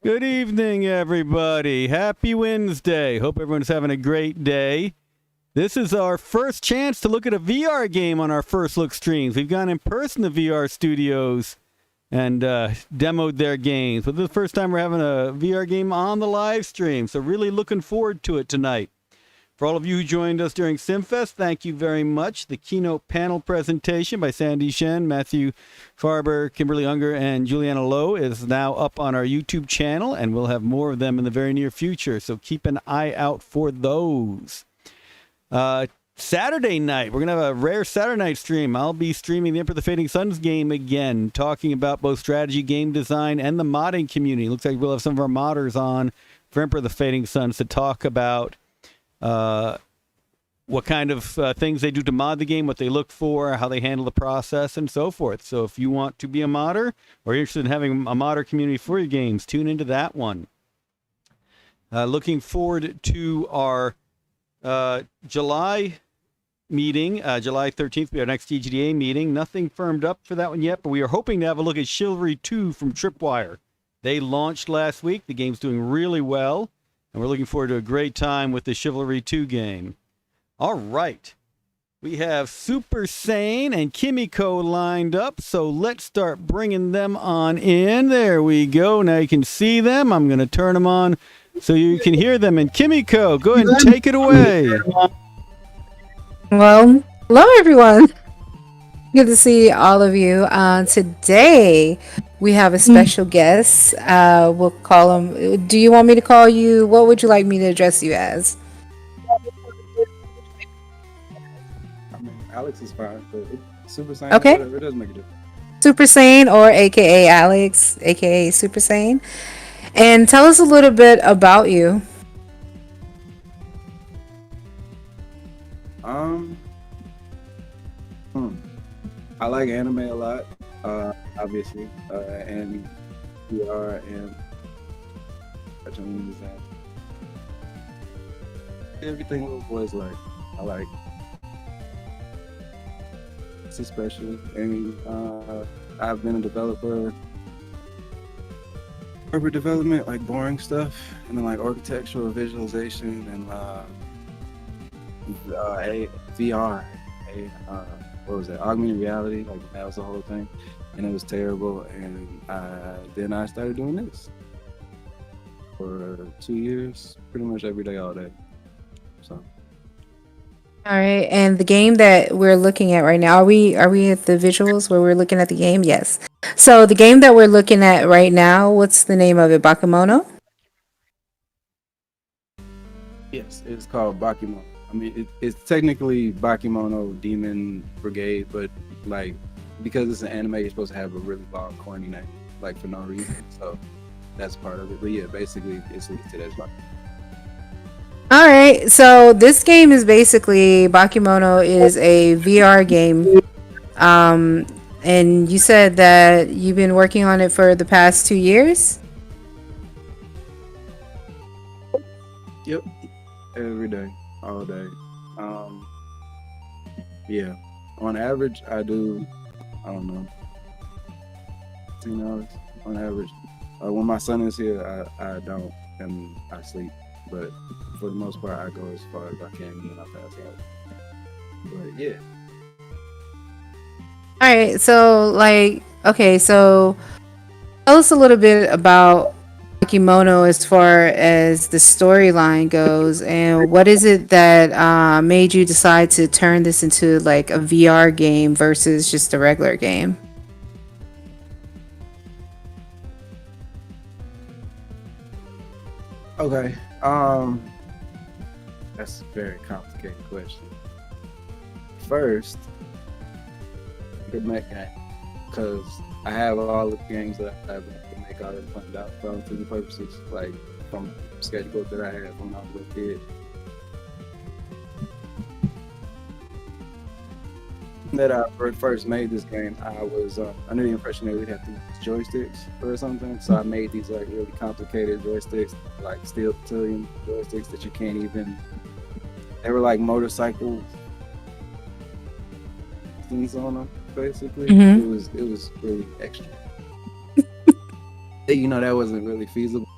Good evening, everybody. Happy Wednesday. Hope everyone's having a great day. This is our first chance to look at a VR game on our First Look streams. We've gone in person to VR studios and demoed their games. But this is the first time we're having a VR game on the live stream, so really looking forward to it tonight. For all of you who joined us during SimFest, thank you very much. The keynote panel presentation by Sandy Shen, Matthew Farber, Kimberly Unger, and Juliana Lowe is now up on our YouTube channel, and we'll have more of them in the very near future, so keep an eye out for those. Saturday night, we're going to have a rare Saturday night stream. I'll be streaming the Emperor of the Fading Suns game again, talking about both strategy, game design, and the modding community. Looks like we'll have some of our modders on for Emperor of the Fading Suns to talk about what kind of things they do to mod the game, what they look for, how they handle the process, and so forth. So if you want to be a modder or you're interested in having a modder community for your games, tune into that one. Looking forward to our July meeting, July 13th, we have our next TGDA meeting. Nothing firmed up for that one yet, but we are hoping to have a look at Chivalry 2 from Tripwire. They launched last week. The game's doing really well. And we're looking forward to a great time with the Chivalry 2 game. All right. We have Supersane and Kimmiko lined up, so let's start bringing them on in. There we go. Now you can see them. I'm going to turn them on so you can hear them. And Kimmiko, go ahead and take it away. Well, hello everyone. Good to see all of you. Today, we have a special guest. We'll call him. Do you want me to call you? What would you like me to address you as? I mean, Alex is fine, but Super Saiyan, Okay. whatever, it doesn't make a difference. Super Sane, or AKA Alex, AKA Super Sane. And tell us a little bit about you. I like anime a lot, obviously, and VR and cartoons and everything little boys like. I like. It's especially, and I've been a developer. Corporate development, like boring stuff, and then like architectural visualization and a VR, what was that? Augmented reality, like that was the whole thing, and it was terrible. And then I started doing this for 2 years, pretty much every day, all day. So. All right, and the game that we're looking at right now, are we at the visuals where we're looking at the game? Yes. So the game that we're looking at right now, what's the name of it? Bakemono? Yes, it's called Bakemono. I mean, it's technically Bakemono Demon Brigade, but like because it's an anime, you're supposed to have a really long, corny name, like for no reason. So that's part of it. But yeah, basically, it's listed as Bakemono. All right, so this game is basically Bakemono is a VR game. And you said that you've been working on it for the past 2 years? Yep, every day, all day. Yeah, on average, I do, I don't know, 10 hours on average. When my son is here, I don't, and I sleep. But for the most part, I go as far as I can and I pass out. But yeah. All right, so so tell us a little bit about Bakemono as far as the storyline goes, and what is it that made you decide to turn this into like a VR game versus just a regular game? Okay. That's a very complicated question. First, the mech-action, because I have all the games that I have to make all that planned out for all intents and purposes, like from sketchbook that I had when I was a kid. That I first made this game, I was under the impression that we'd have to use joysticks or something. So I made these like really complicated joysticks, like steel battalion joysticks that you can't even. They were like motorcycle things on them, basically. Mhm. It was really extra. You know, that wasn't really feasible.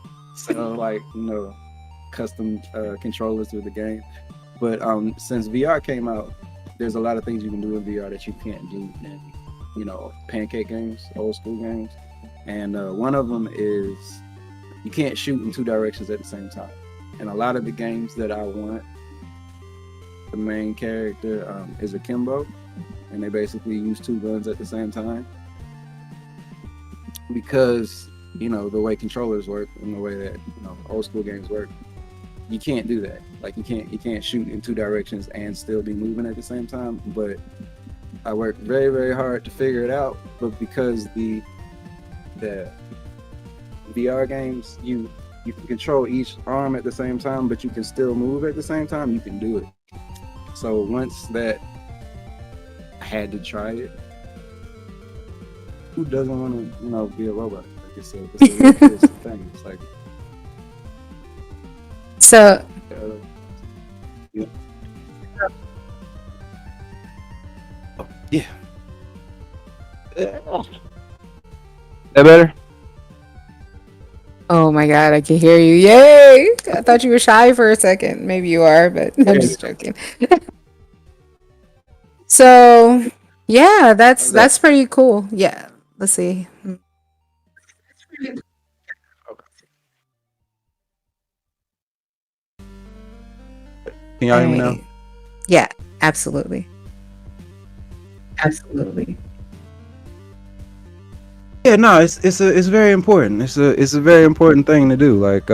sell like custom controllers with the game. But since VR came out, there's a lot of things you can do in VR that you can't do in pancake games, old school games. And one of them is you can't shoot in two directions at the same time. And a lot of the games that I want, the main character is a Kimbo, and they basically use two guns at the same time. Because the way controllers work and the way that old school games work, you can't do that. Like you can't shoot in two directions and still be moving at the same time. But I worked very, very hard to figure it out. But because the VR games, you can control each arm at the same time, but you can still move at the same time. You can do it. So once that, I had to try it. Who doesn't want to, be a robot? Like it's a thing. It's like So yeah. Yeah. That better? oh my god, I can hear you. Yay! I thought you were shy for a second. Maybe you are, but I'm just joking. So yeah, that's pretty cool. Yeah. Let's see. Can y'all hear me now? Right. Yeah, absolutely. Absolutely. Yeah, no, it's very important. It's a very important thing to do. Like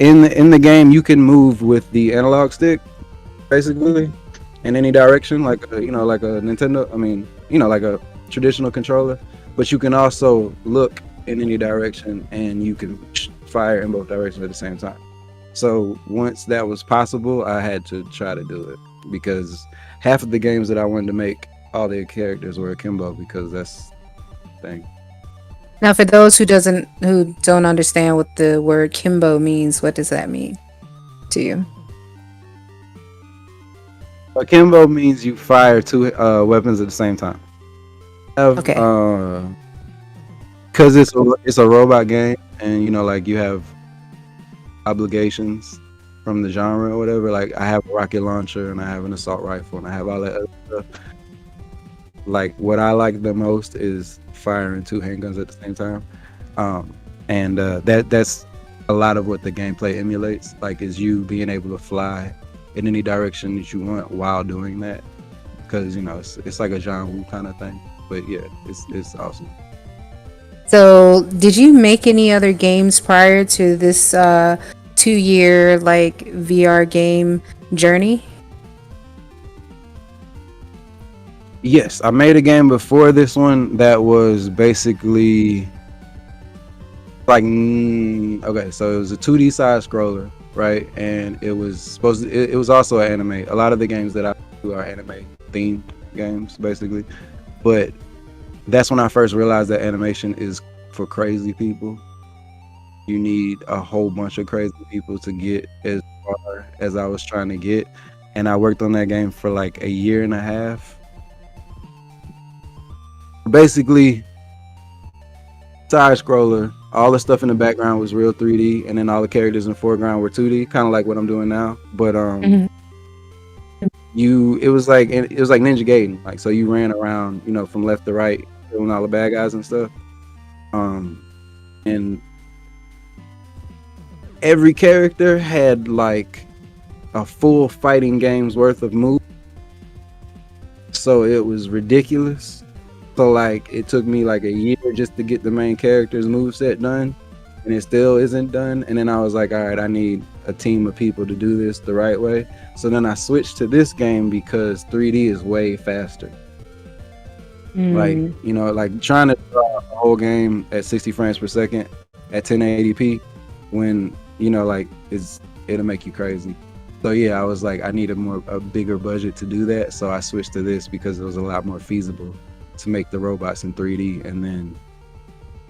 in the game, you can move with the analog stick, basically, in any direction, like like a Nintendo. I mean, like a traditional controller. But you can also look in any direction, and you can fire in both directions at the same time. So once that was possible, I had to try to do it because half of the games that I wanted to make, all their characters were akimbo because that's the thing. Now, for those who don't understand what the word Kimbo means, what does that mean to you? Akimbo means you fire two weapons at the same time. Okay. Because it's a robot game, and like you have obligations from the genre or whatever. Like I have a rocket launcher and I have an assault rifle and I have all that other stuff. Like what I like the most is firing two handguns at the same time, and that's a lot of what the gameplay emulates. Like is you being able to fly in any direction that you want while doing that, because it's like a genre kind of thing. But yeah, it's awesome. So, did you make any other games prior to this 2-year VR game journey? Yes, I made a game before this one that was basically okay, so it was a 2D side scroller, right? And it was it was also an anime. A lot of the games that I do are anime themed games, basically. But that's when I first realized that animation is for crazy people. You need a whole bunch of crazy people to get as far as I was trying to get. And I worked on that game for like a year and a half. Basically, side scroller, all the stuff in the background was real 3D, and then all the characters in the foreground were 2D, kind of like what I'm doing now. But it was like Ninja Gaiden. Like so you ran around, from left to right, killing all the bad guys and stuff. And every character had like a full fighting game's worth of moves. So it was ridiculous. So like it took me like a year just to get the main character's moveset done, and it still isn't done. And then I was like, all right, I need a team of people to do this the right way. So then I switched to this game because 3D is way faster. Like, like trying to draw a whole game at 60 frames per second at 1080p when, like it'll make you crazy. So yeah, I was like, I need a bigger budget to do that. So I switched to this because it was a lot more feasible to make the robots in 3D and then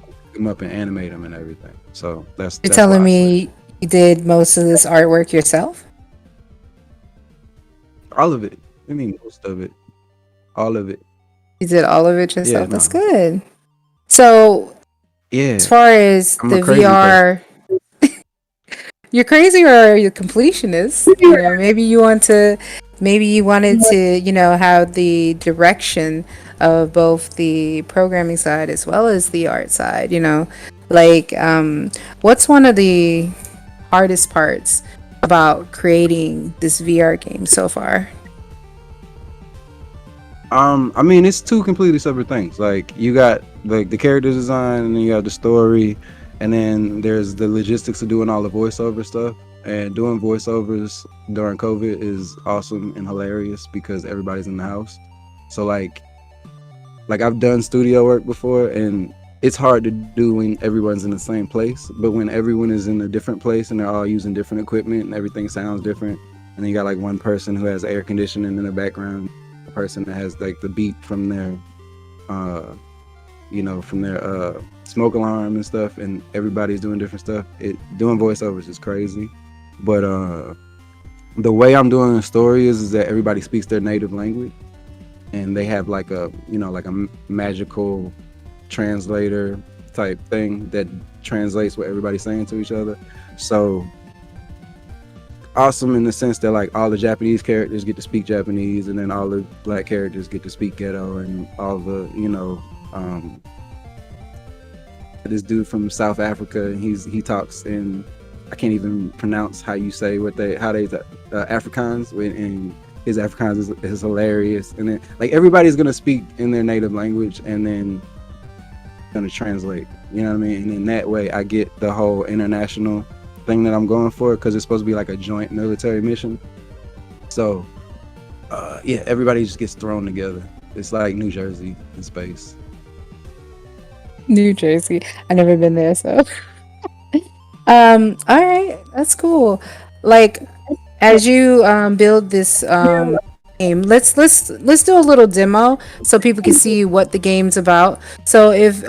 pick them up and animate them and everything. So that's telling me you did most of this artwork yourself? All of it. I mean, most of it. All of it. You did all of it yourself? Yeah, That's no. good. So, Yeah. as far as I'm the a crazy VR, You're crazy or you're completionist. You know, maybe you wanted to, have the direction of both the programming side as well as the art side, Like, what's one of the hardest parts about creating this VR game so far? I mean, it's two completely separate things. Like you got like the character design, and then you have the story, and then there's the logistics of doing all the voiceover stuff. And doing voiceovers during COVID is awesome and hilarious because everybody's in the house. So like I've done studio work before, and it's hard to do when everyone's in the same place. But when everyone is in a different place and they're all using different equipment and everything sounds different, and then you got like one person who has air conditioning in the background, person that has like the beat from their smoke alarm and stuff, and everybody's doing different stuff. Doing voiceovers is crazy, but the way I'm doing the story is that everybody speaks their native language, and they have like a magical translator type thing that translates what everybody's saying to each other. So awesome in the sense that like all the Japanese characters get to speak Japanese, and then all the black characters get to speak ghetto, and all the this dude from South Africa, he talks in, I can't even pronounce how you say Afrikaans, and his Afrikaans is hilarious. And then like everybody's gonna speak in their native language, and then gonna translate, you know what I mean? And in that way I get the whole international thing that I'm going for, because it's supposed to be like a joint military mission. So everybody just gets thrown together. It's like New Jersey in space. New Jersey. I've never been there, so all right, that's cool. Like, as you build this game, let's do a little demo so people can see what the game's about. So if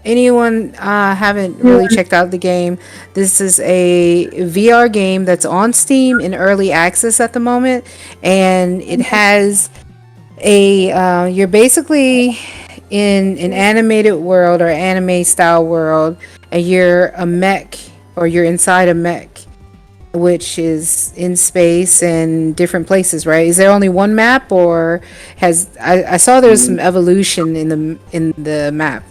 anyone haven't really checked out the game, this is a VR game that's on Steam in early access at the moment, and it has you're basically in an animated world or anime style world, and you're a mech, or you're inside a mech, which is in space and different places, right? Is there only one map, or I saw there's some evolution in the map?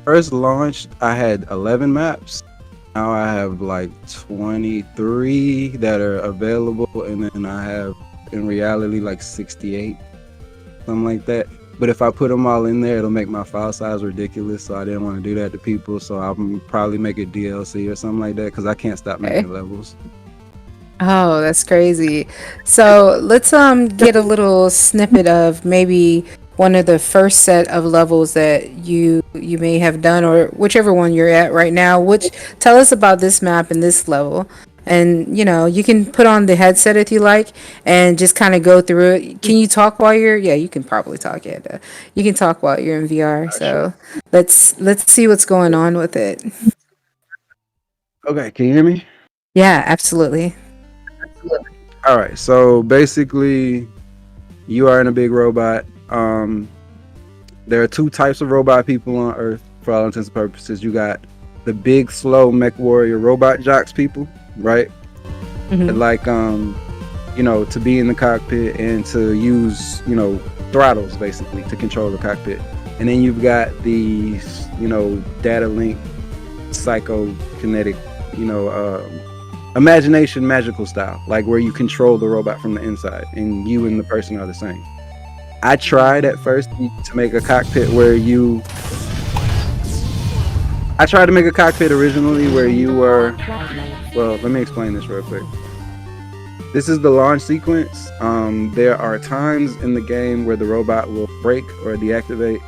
First launched, I had 11 maps. Now I have like 23 that are available, and then I have in reality like 68, something like that. But if I put them all in there, it'll make my file size ridiculous. So I didn't want to do that to people. So I'll probably make it DLC or something like that, because I can't stop making levels. Oh, that's crazy. So let's get a little snippet of maybe one of the first set of levels that you may have done, or whichever one you're at right now. Tell us about this map and this level. And you can put on the headset if you like, and just kind of go through it. Can you talk while you can probably talk. You can talk while you're in VR. So let's see what's going on with it. Okay, can you hear me? Yeah, absolutely. All right, so basically you are in a big robot. There are two types of robot people on Earth for all intents and purposes. You got the big slow mech warrior robot jocks people, right? Mm-hmm. Like to be in the cockpit and to use throttles basically to control the cockpit. And then you've got these data link psychokinetic imagination magical style, like where you control the robot from the inside and you and the person are the same. I tried at first to make a cockpit I tried to make a cockpit originally where you were, well, let me explain this real quick. This is the launch sequence. There are times in the game where the robot will break or deactivate.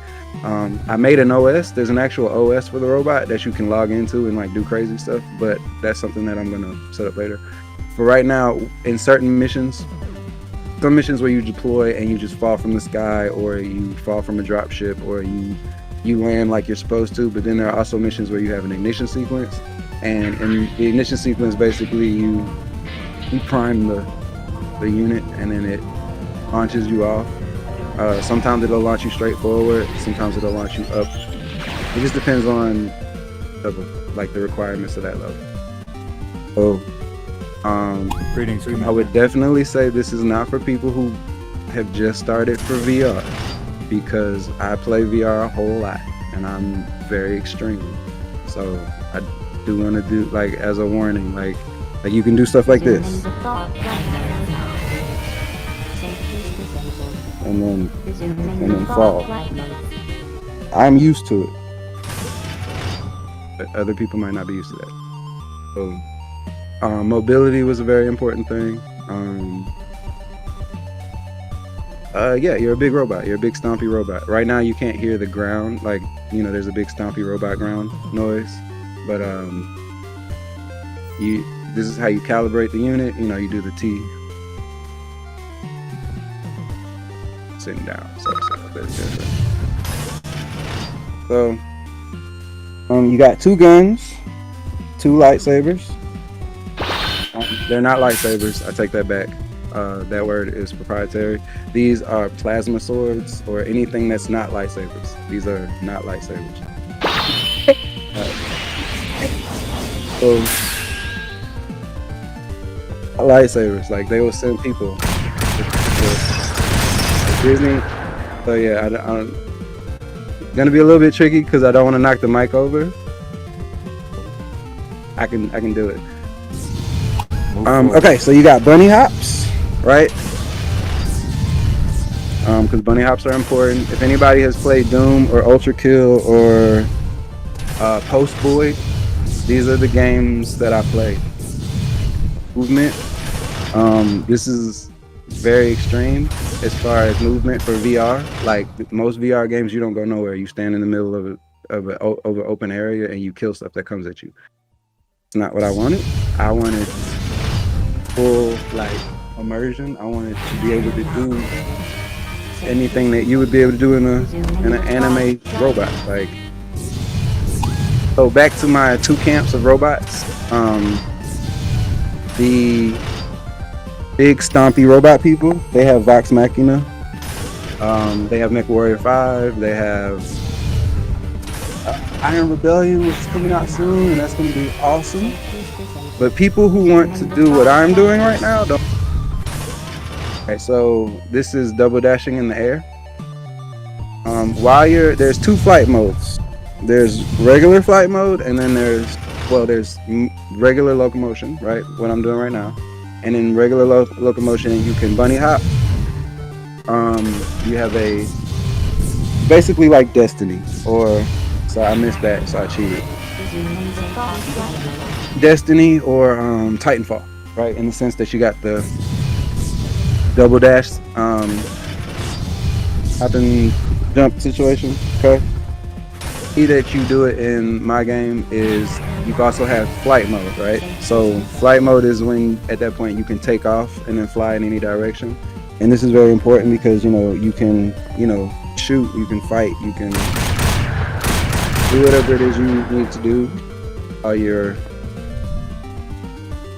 I made an OS. There's an actual OS for the robot that you can log into and like do crazy stuff, but that's something that I'm gonna set up later. For right now, in certain missions, some missions where you deploy and you just fall from the sky, or you fall from a drop ship, or you land like you're supposed to, but then there are also missions where you have an ignition sequence, and in the ignition sequence basically you prime the unit and then it launches you off. Sometimes it'll launch you straight forward, sometimes it'll launch you up. It just depends on the requirements of that level. So, Greetings, I Commander. would definitely say this is not for people who have just started for VR, because I play VR a whole lot and I'm very extreme. So I do want to do, like, as a warning, like you can do stuff like this, and then fall. I'm used to it, but other people might not be used to that. So mobility was a very important thing. Yeah, you're a big robot. You're a big stompy robot. Right now, you can't hear the ground. Like, you know, there's a big stompy robot ground noise. But this is how you calibrate the unit. You know, you do the T. Sitting down. So, you got 2 guns, 2 lightsabers. They're not lightsabers. I take that back. That word is proprietary. These are plasma swords, or anything that's not lightsabers. These are not lightsabers. So lightsabers, like, they will send people to Disney. So yeah, I'm gonna be a little bit tricky because I don't want to knock the mic over. I can do it. Okay, so you got bunny hops, right? Because bunny hops are important. If anybody has played Doom or Ultra Kill or Post Boy, these are the games that I play. Movement. This is very extreme as far as movement for VR. Like, most VR games, you don't go nowhere. You stand in the middle of an open area and you kill stuff that comes at you. It's not what I wanted. I wanted full, like, immersion. I wanted to be able to do anything that you would be able to do in an anime robot. Like, so back to my 2 camps of robots. The big stompy robot people, they have Vox Machina. They have MechWarrior 5. They have Iron Rebellion, which is coming out soon, and that's going to be awesome. But people who want to do what I'm doing right now don't. Okay, so this is double dashing in the air. There's 2 flight modes. There's regular flight mode, and then there's regular locomotion, right? What I'm doing right now. And in regular locomotion, you can bunny hop. You have basically like Destiny, so I missed that, so I cheated. Destiny or Titanfall, right? In the sense that you got the double dash, hop and jump situation, okay? That you do it in my game is you also have flight mode, right? So flight mode is when at that point you can take off and then fly in any direction. And this is very important because, you know, you can, shoot, you can fight, you can do whatever it is you need to do while you're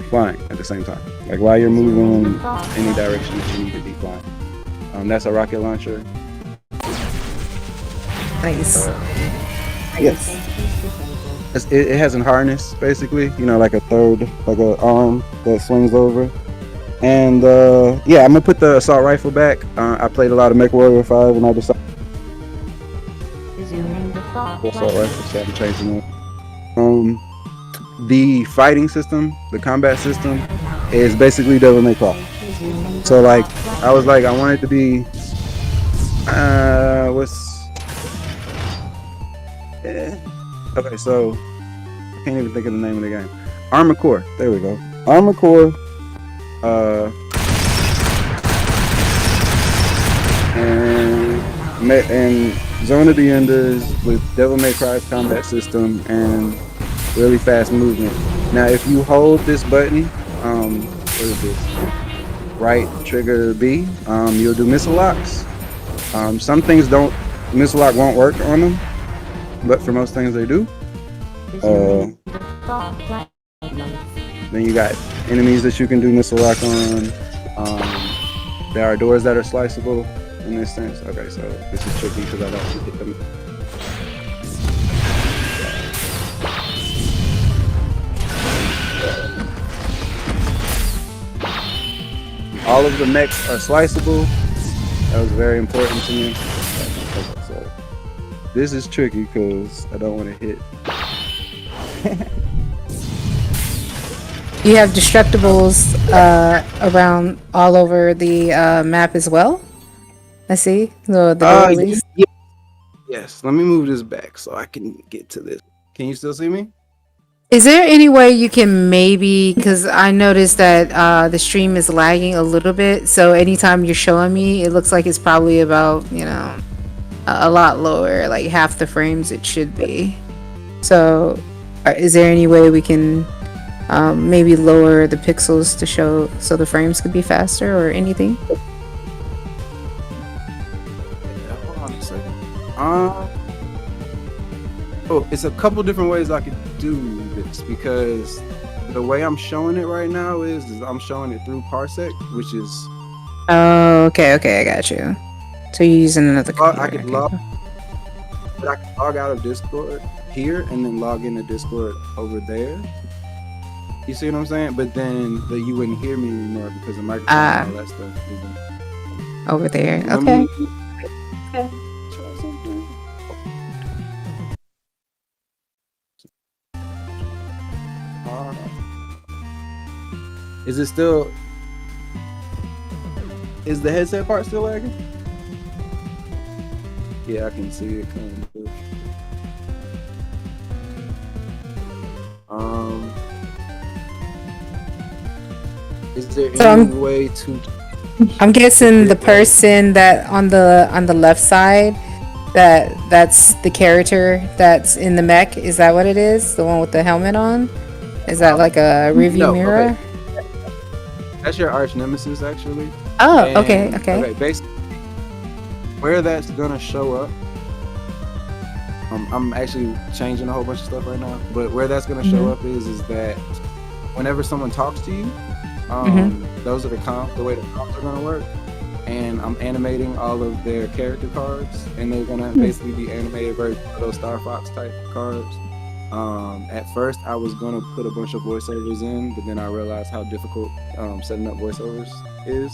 flying at the same time. Like, while you're moving in any direction that you need to be flying. That's a rocket launcher. Nice. Yes. It has a harness, basically, like a arm that swings over. And yeah, I'm gonna put the assault rifle back. I played a lot of MechWarrior 5 and I decided the assault rifle, so I'm changing it. The fighting system, the combat system, is basically Devil May Cry. So, like, I was like, I want it to be okay, so I can't even think of the name of the game. Armored Core. There we go. Armored Core. And Zone of the Enders with Devil May Cry's combat system and really fast movement. Now, if you hold this button, what is this? Right trigger B, you'll do missile locks. Some things missile lock won't work on them, but for most things they do. Then you got enemies that you can do missile lock on. There are doors that are sliceable in this sense. Okay, so this is tricky because I don't hit them. all of the mechs are sliceable. That was very important to me. So this is tricky because I don't want to hit. You have destructibles around all over the map as well. I see the lilies. Yes. Let me move this back so I can get to this. Can you still see me? Is there any way you can maybe, because I noticed that the stream is lagging a little bit, so anytime you're showing me, it looks like it's probably about, a lot lower, like half the frames it should be. So is there any way we can maybe lower the pixels to show so the frames could be faster or anything? Hold on a second. It's a couple different ways I could do this because the way I'm showing it right now is I'm showing it through Parsec, which is. Oh, okay, I got you. So you're using another computer. I could log out of Discord here and then log into Discord over there. You see what I'm saying? But then you wouldn't hear me anymore because the microphone and all that stuff is over there. Let Okay. me Okay. try something. Is it still? Is the headset part still lagging? Yeah, I can see it coming through. Is there So any way to? I'm guessing the person that on the left side, that's the character that's in the mech. Is that what it is? The one with the helmet on? Is that like a review No, mirror? okay. That's your arch nemesis, actually. Oh, And- okay. Basically, where that's gonna show up. I'm actually changing a whole bunch of stuff right now, but where that's gonna show up is that whenever someone talks to you, those are the way the comps are gonna work. And I'm animating all of their character cards, and they're gonna basically be animated versions of those Star Fox type cards. At first, I was gonna put a bunch of voiceovers in, but then I realized how difficult setting up voiceovers is.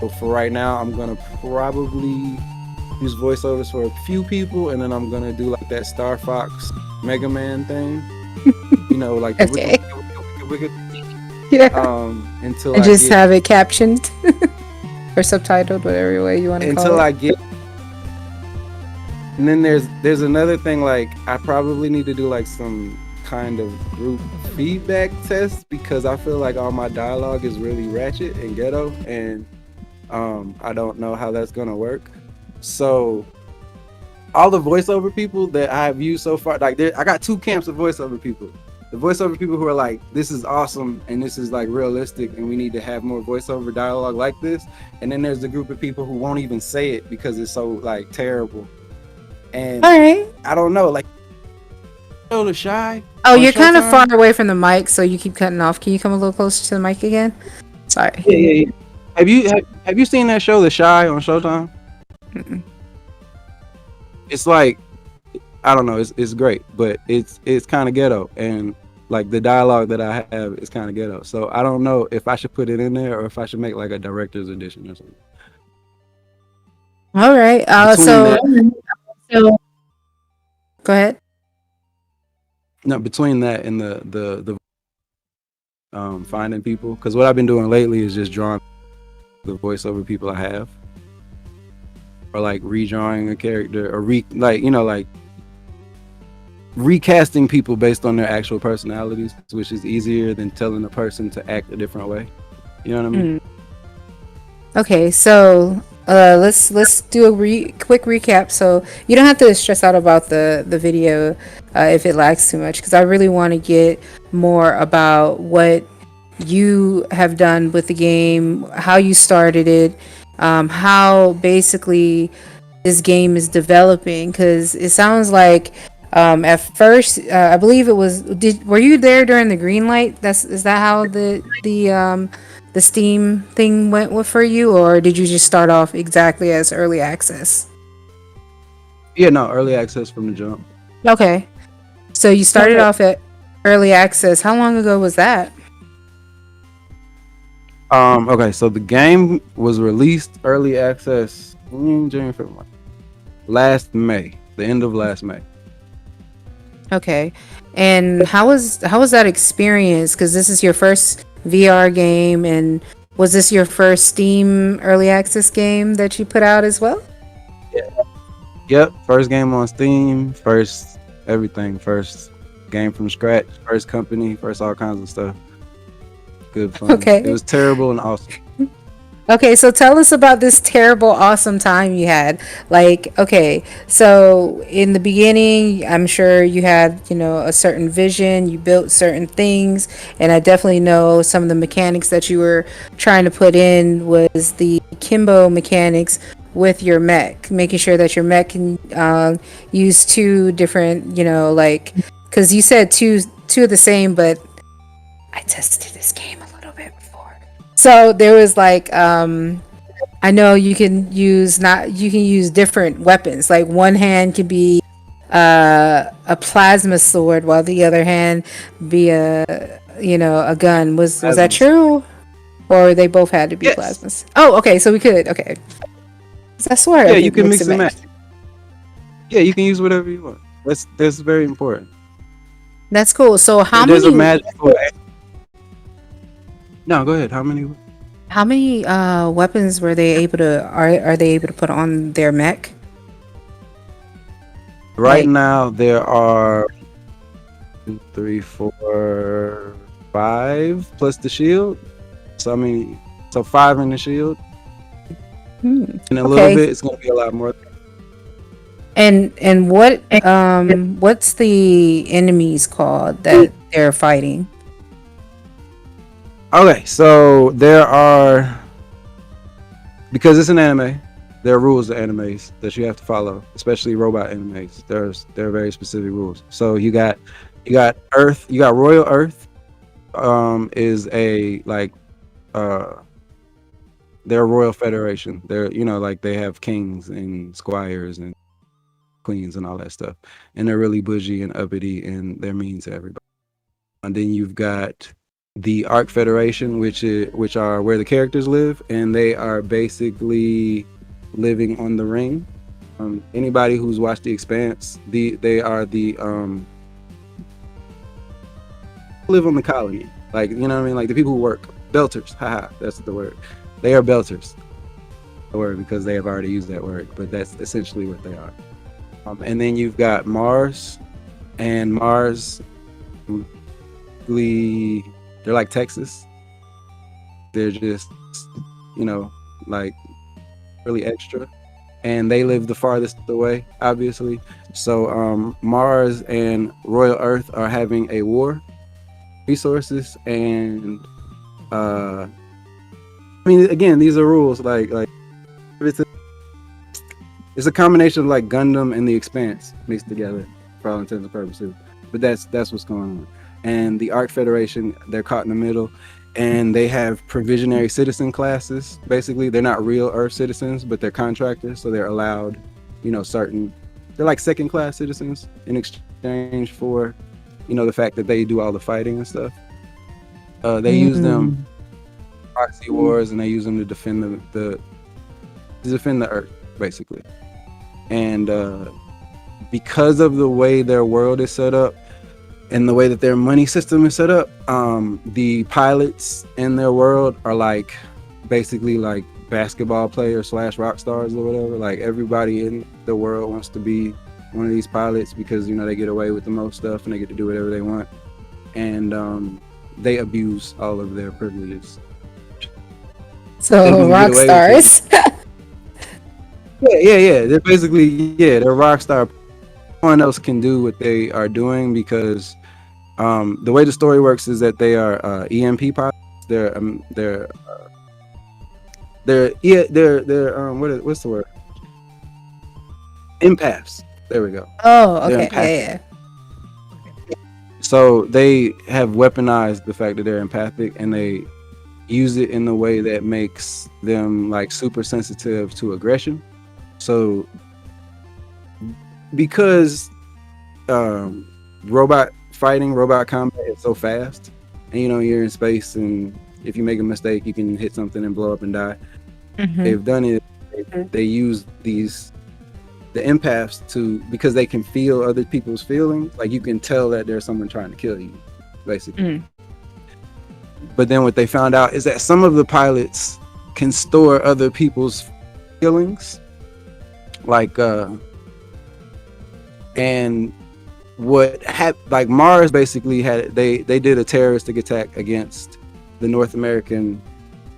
But for right now, I'm gonna probably use voiceovers for a few people, and then I'm gonna do like that Star Fox Mega Man thing. Like the Okay. wicked. Yeah. Until And I just get, have it captioned or subtitled, whatever way you want to call until it. I get. And then there's another thing, like I probably need to do like some kind of group feedback test because I feel like all my dialogue is really ratchet and ghetto, and I don't know how that's gonna work. So all the voiceover people that I have used so far, like I got two camps of voiceover people. The voiceover people who are like, this is awesome and this is like realistic and we need to have more voiceover dialogue like this. And then there's the group of people who won't even say it because it's so like terrible. And All right. I don't know, like the shy. Oh, on you're kind of Showtime? far away from the mic, so you keep cutting off. Can you come a little closer to the mic again? Sorry. Yeah. Have you seen that show, The Shy, on Showtime? Mm-mm. It's like, I don't know, it's great, but it's kind of ghetto, and like the dialogue that I have is kind of ghetto. So I don't know if I should put it in there or if I should make like a director's edition or something. All right. So go ahead. No, between that and the finding people, because what I've been doing lately is just drawing the voiceover people I have, or like redrawing a character, or recasting people based on their actual personalities, which is easier than telling a person to act a different way. You know what I mean? Okay, so let's do a quick recap. So you don't have to stress out about the video if it lags too much, because I really want to get more about what you have done with the game, how you started it, how basically this game is developing, because it sounds like at first I believe it was, were you there during the green light? Is that how the Steam thing went for you, or did you just start off exactly as early access? Yeah, no, early access from the jump. Okay, so you started off at early access. How long ago was that? Okay, so the game was released early access in January, February, last May, the end of last May. Okay. And how was that experience? Because this is your first VR game, and was this your first Steam early access game that you put out as well? Yep, first game on Steam, first everything, first game from scratch, first company, first all kinds of stuff. Good fun. It Okay. was terrible and awesome. Okay, so tell us about this terrible, awesome time you had. Like, okay, so in the beginning, I'm sure you had, a certain vision, you built certain things, and I definitely know some of the mechanics that you were trying to put in was the Kimbo mechanics with your mech, making sure that your mech can use two different, like, because you said two of the same, but I tested this game a little bit before. So there was like I know you can use different weapons. Like one hand can be a plasma sword while the other hand be a gun. Was that Plasmas. true? Or they both had to be Yes. plasmas? Oh, okay, so we could okay. 'Cause I swear I Yeah, you could can mix mix and and match. match. Yeah, you can use whatever you want. That's very important. That's cool. So There's a magical. No, go ahead. How many? how many weapons were they able to are they able to put on their mech? Right Like now there are 2, 3, 4, 5 plus the shield. So I mean, so 5 in the shield. In a little okay. bit, it's gonna be a lot more. And what's the enemies called that they're fighting? Okay, so there are, because it's an anime, there are rules to animes that you have to follow, especially robot animes. There are very specific rules. So you got Earth, you got Royal Earth, is a like they're a royal federation. They're like they have kings and squires and queens and all that stuff, and they're really bougie and uppity and they're mean to everybody. And then you've got the Arc Federation, which are where the characters live, and they are basically living on the ring. Anybody who's watched The Expanse, they are the live on the colony, like what I mean, like the people who work belters. Haha, that's the word. They are belters. The word because they have already used that word, but that's essentially what they are. And then you've got Mars, and Mars, they're like Texas. They're just, like really extra. And they live the farthest away, obviously. So Mars and Royal Earth are having a war, resources, and I mean, again, these are rules. Like it's a combination of like Gundam and The Expanse mixed together for all intents and purposes. But that's what's going on. And the Arc Federation, they're caught in the middle, and they have provisionary citizen classes. Basically, they're not real Earth citizens, but they're contractors, so they're allowed, certain. They're like second class citizens in exchange for, the fact that they do all the fighting and stuff. They use them proxy wars, and they use them to defend the Earth, basically. And because of the way their world is set up and the way that their money system is set up, the pilots in their world are like basically like basketball players / rock stars or whatever. Like everybody in the world wants to be one of these pilots because they get away with the most stuff and they get to do whatever they want, and they abuse all of their privileges. So rock stars. Yeah. They're basically they're rock star. No one else can do what they are doing because the way the story works is that they are EMP pilots. They're what's the word? Empaths. There we go. Oh, They're okay. empathic. Yeah. So they have weaponized the fact that they're empathic, and they use it in the way that makes them like super sensitive to aggression. So because robot combat is so fast, and you're in space and if you make a mistake, you can hit something and blow up and die. Mhm. They've done it. They use the empaths because they can feel other people's feelings. Like you can tell that there's someone trying to kill you, basically. Mm. But then what they found out is that some of the pilots can store other people's feelings, like and what happened, like Mars basically they did a terroristic attack against the North American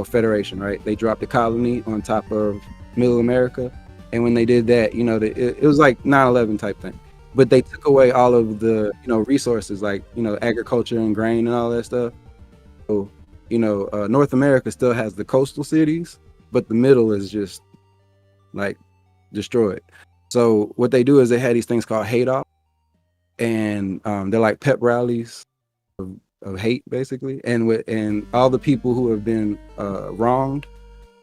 Federation, right? They dropped a colony on top of Middle America, and when they did that, it was like 9/11 type thing. But they took away all of the resources, like agriculture and grain and all that stuff. So North America still has the coastal cities, but the middle is just like destroyed. So what they do is they had these things called hate off, and they're like pep rallies of hate, basically. And all the people who have been wronged,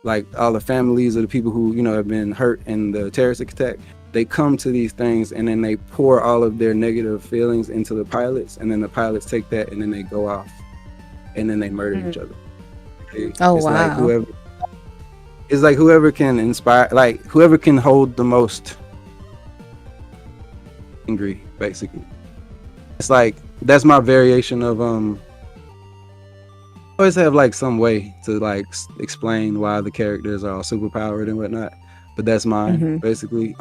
like all the families of the people who have been hurt in the terroristic attack, they come to these things and then they pour all of their negative feelings into the pilots, and then the pilots take that and then they go off and then they murder each other. Oh, it's wow. like whoever can inspire, like whoever can hold the most angry, basically. It's like that's my variation of I always have like some way to like explain why the characters are all superpowered and whatnot, but that's mine, basically.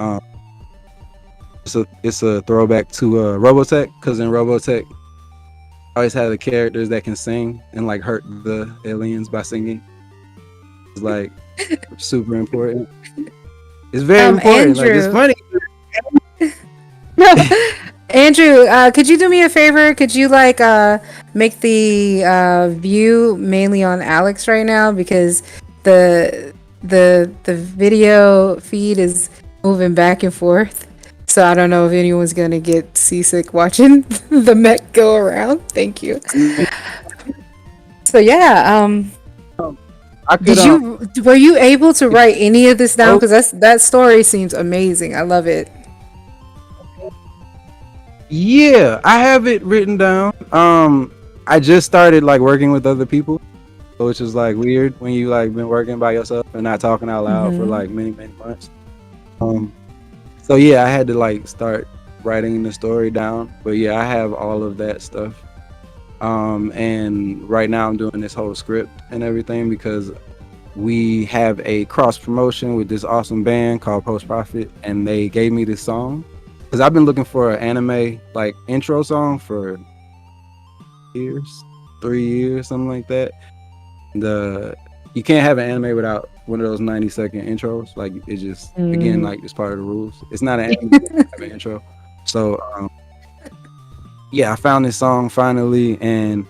It's a throwback to Robotech, because in Robotech I always have the characters that can sing and like hurt the aliens by singing. It's like super important. It's very important. Like, it's funny. Andrew, could you do me a favor? Could you like make the view mainly on Alex right now, because the video feed is moving back and forth. So I don't know if anyone's gonna get seasick watching the mech go around. Thank you. So yeah, were you able to write any of this down? Because that story seems amazing. I love it. Yeah, I have it written down. I just started like working with other people, which is like weird when you like been working by yourself and not talking out loud for like many months. So yeah, I had to like start writing the story down. But yeah, I have all of that stuff. And right now I'm doing this whole script and everything because we have a cross promotion with this awesome band called Post Profit, and they gave me this song because I've been looking for an anime like intro song for 3 years, something like that. You can't have an anime without one of those 90-second intros. Like it just again, like it's part of the rules. It's not an anime to have an intro. So yeah, I found this song finally, and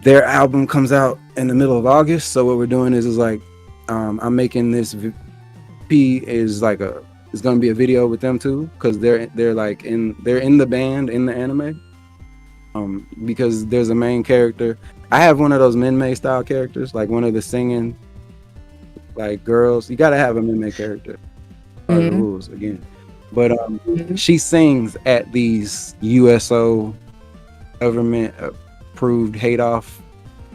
their album comes out in the middle of August. So what we're doing is like I'm making this it's gonna be a video with them too, because they're in the band in the anime. Because there's a main character. I have one of those Minmay style characters, like one of the singing like girls. You gotta have a Minmay character. Part of the rules again. But she sings at these USO government approved hate off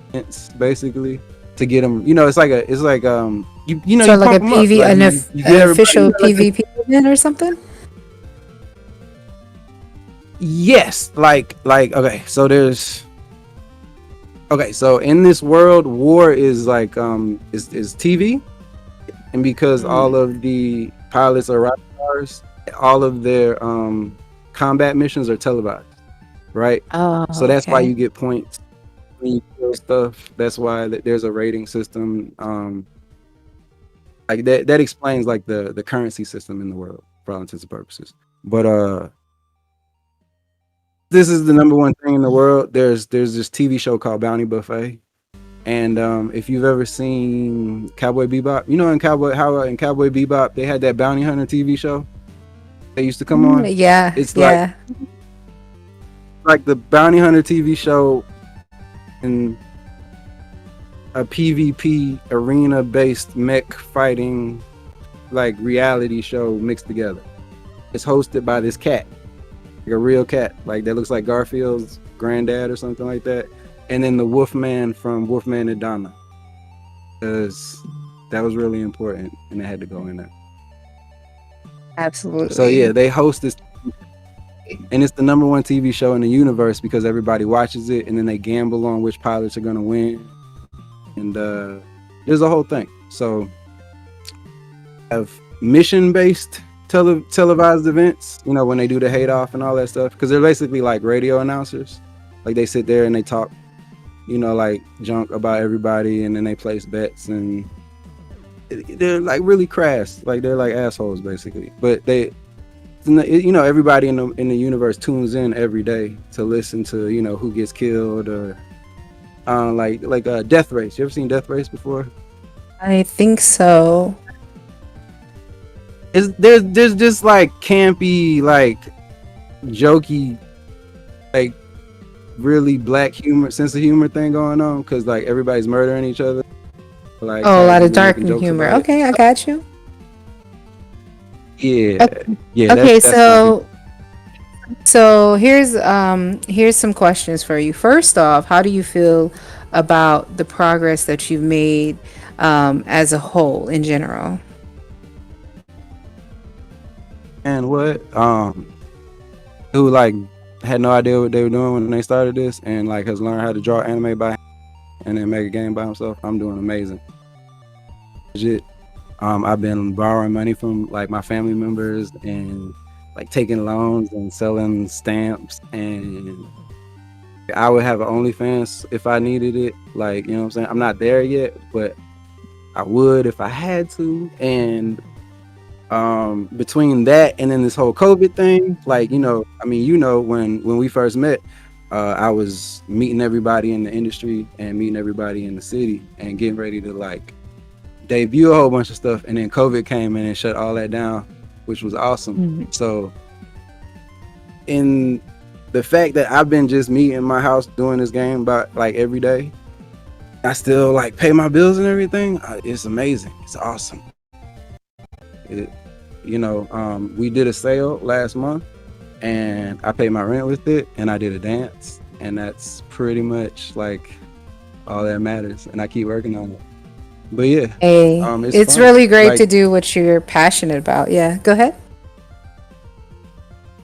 events, basically, to get them. It's like so like a PV, an official PvP event or something. Yes, like okay, so so in this world, war is like is TV, and because all of the pilots are rock stars, all of their combat missions are televised, right? Oh, so that's why you get points when you kill stuff. That's why there's a rating system. Like that explains like the currency system in the world for all intents and purposes. But this is the number one thing in the world. There's this TV show called Bounty Buffet, and if you've ever seen Cowboy Bebop, in Cowboy Bebop they had that bounty hunter TV show that used to come on. Yeah, it's like the bounty hunter TV show and a PvP arena based mech fighting like reality show mixed together. It's hosted by this cat, like a real cat, like that looks like Garfield's granddad or something like that. and then the Wolfman from Wolfman and Donna, because that was really important and it had to go in there. Absolutely. So yeah, they host this, and it's the #1 TV show in the universe because everybody watches it, and then they gamble on which pilots are gonna win, and there's a whole thing. So have mission-based televised events, you know, when they do the hate off and all that stuff, because they're basically like radio announcers. Like they sit there and they talk, you know, like junk about everybody, and then they place bets, and they're like really crass, like they're like assholes basically. But they, you know, everybody in the universe tunes in every day to listen to, you know, who gets killed, or like Death Race. You ever seen Death Race before? I think so. There's just like campy, like jokey, like really black humor, sense of humor thing going on, because like everybody's murdering each other. Like, Oh, a lot of dark making jokes humor. about it. Okay, I got you. Yeah, Okay. yeah. Okay, that's so here's some questions for you. First off, how do you feel about the progress that you've made as a whole in general? and what who like had no idea what they were doing when they started this, and like has learned how to draw anime by and then make a game by himself. I'm doing amazing. Legit. I've been borrowing money from like my family members and like taking loans and selling stamps, and I would have an OnlyFans if I needed it. Like, you know what I'm saying? I'm not there yet, but I would if I had to. And between that and then this whole COVID thing, like, you know, I mean, you know, when we first met, I was meeting everybody in the industry and meeting everybody in the city and getting ready to like debut a whole bunch of stuff, and then COVID came in and shut all that down, which was awesome. Mhm. So in the fact that I've been just me in my house doing this game about like every day, I still like pay my bills and everything. It's amazing. It's awesome. You know, we did a sale last month and I paid my rent with it, and I did a dance, and that's pretty much like all that matters, and I keep working on it. But yeah, Hey, it's fun. really great Like, to do what you're passionate about. Yeah, go ahead.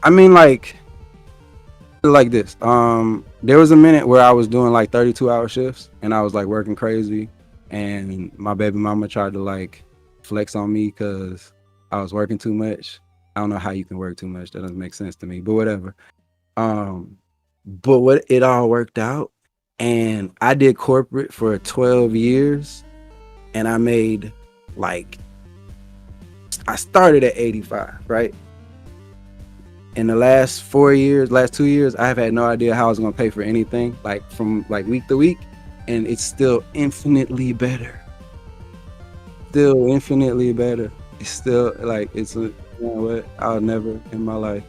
I mean, like this. There was a minute where I was doing like 32-hour shifts, and I was like working crazy, and my baby mama tried to like flex on me because I was working too much. I don't know how you can work too much. That doesn't make sense to me, but whatever. But what it all worked out, and I did corporate for 12 years, and I made like, I started at 85, right? In the last 2 years, I have had no idea how I was gonna pay for anything, like from like week to week, and it's still infinitely better. Still infinitely better. It's still like, it's a, you know what, I'll never in my life.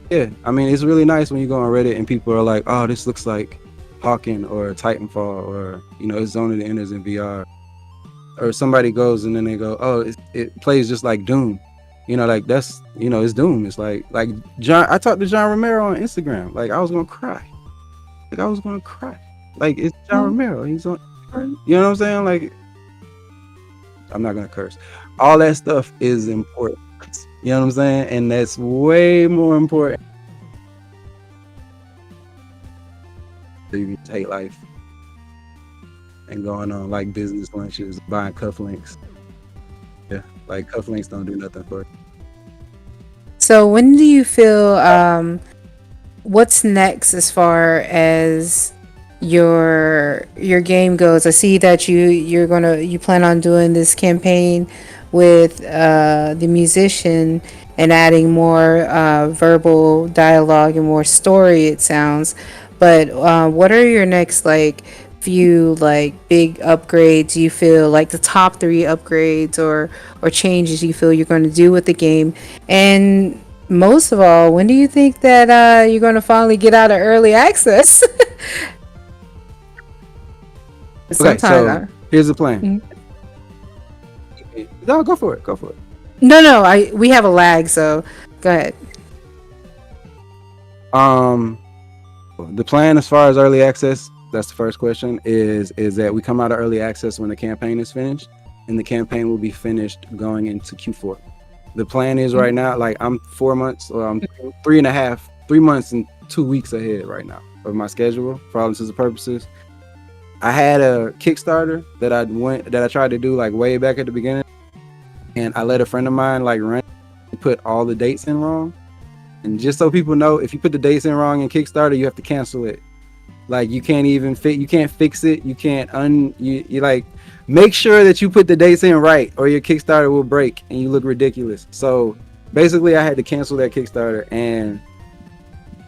Yeah, I mean, it's really nice when you go on Reddit and people are like, oh, this looks like Hawking or Titanfall, or, you know, it's Zone of the Enders in VR. Or somebody goes and then they go, oh, it plays just like Doom. You know, like that's, you know, it's Doom. It's like John, I talked to John Romero on Instagram. Like, I was gonna cry. Like, it's John Romero. He's on, you know what I'm saying? Like, I'm not gonna curse. All that stuff is important. You know what I'm saying? And that's way more important. You take life and going on like business lunches, buying cufflinks. Yeah, like cufflinks don't do nothing for you. So when do you feel what's next as far as your game goes? I see that you plan on doing this campaign with the musician and adding more verbal dialogue and more story, it sounds. But what are your next like few like big upgrades you feel, like the top 3 upgrades or changes you feel you're going to do with the game? And most of all, when do you think that you're going to finally get out of early access? Okay, so here's the plan. No, go for it. No, we have a lag, so go ahead. The plan as far as early access That's the first question. Is that we come out of early access when the campaign is finished, and the campaign will be finished going into Q4. The plan is right now, like I'm 4 months, or I'm 3 months and 2 weeks ahead right now of my schedule for all intents and purposes. I had a Kickstarter that I tried to do like way back at the beginning, and I let a friend of mine like run and put all the dates in wrong. And just so people know, if you put the dates in wrong in Kickstarter, you have to cancel it. Like you can't even you can't fix it. You can't you like make sure that you put the dates in right, or your Kickstarter will break and you look ridiculous. So basically, I had to cancel that Kickstarter, and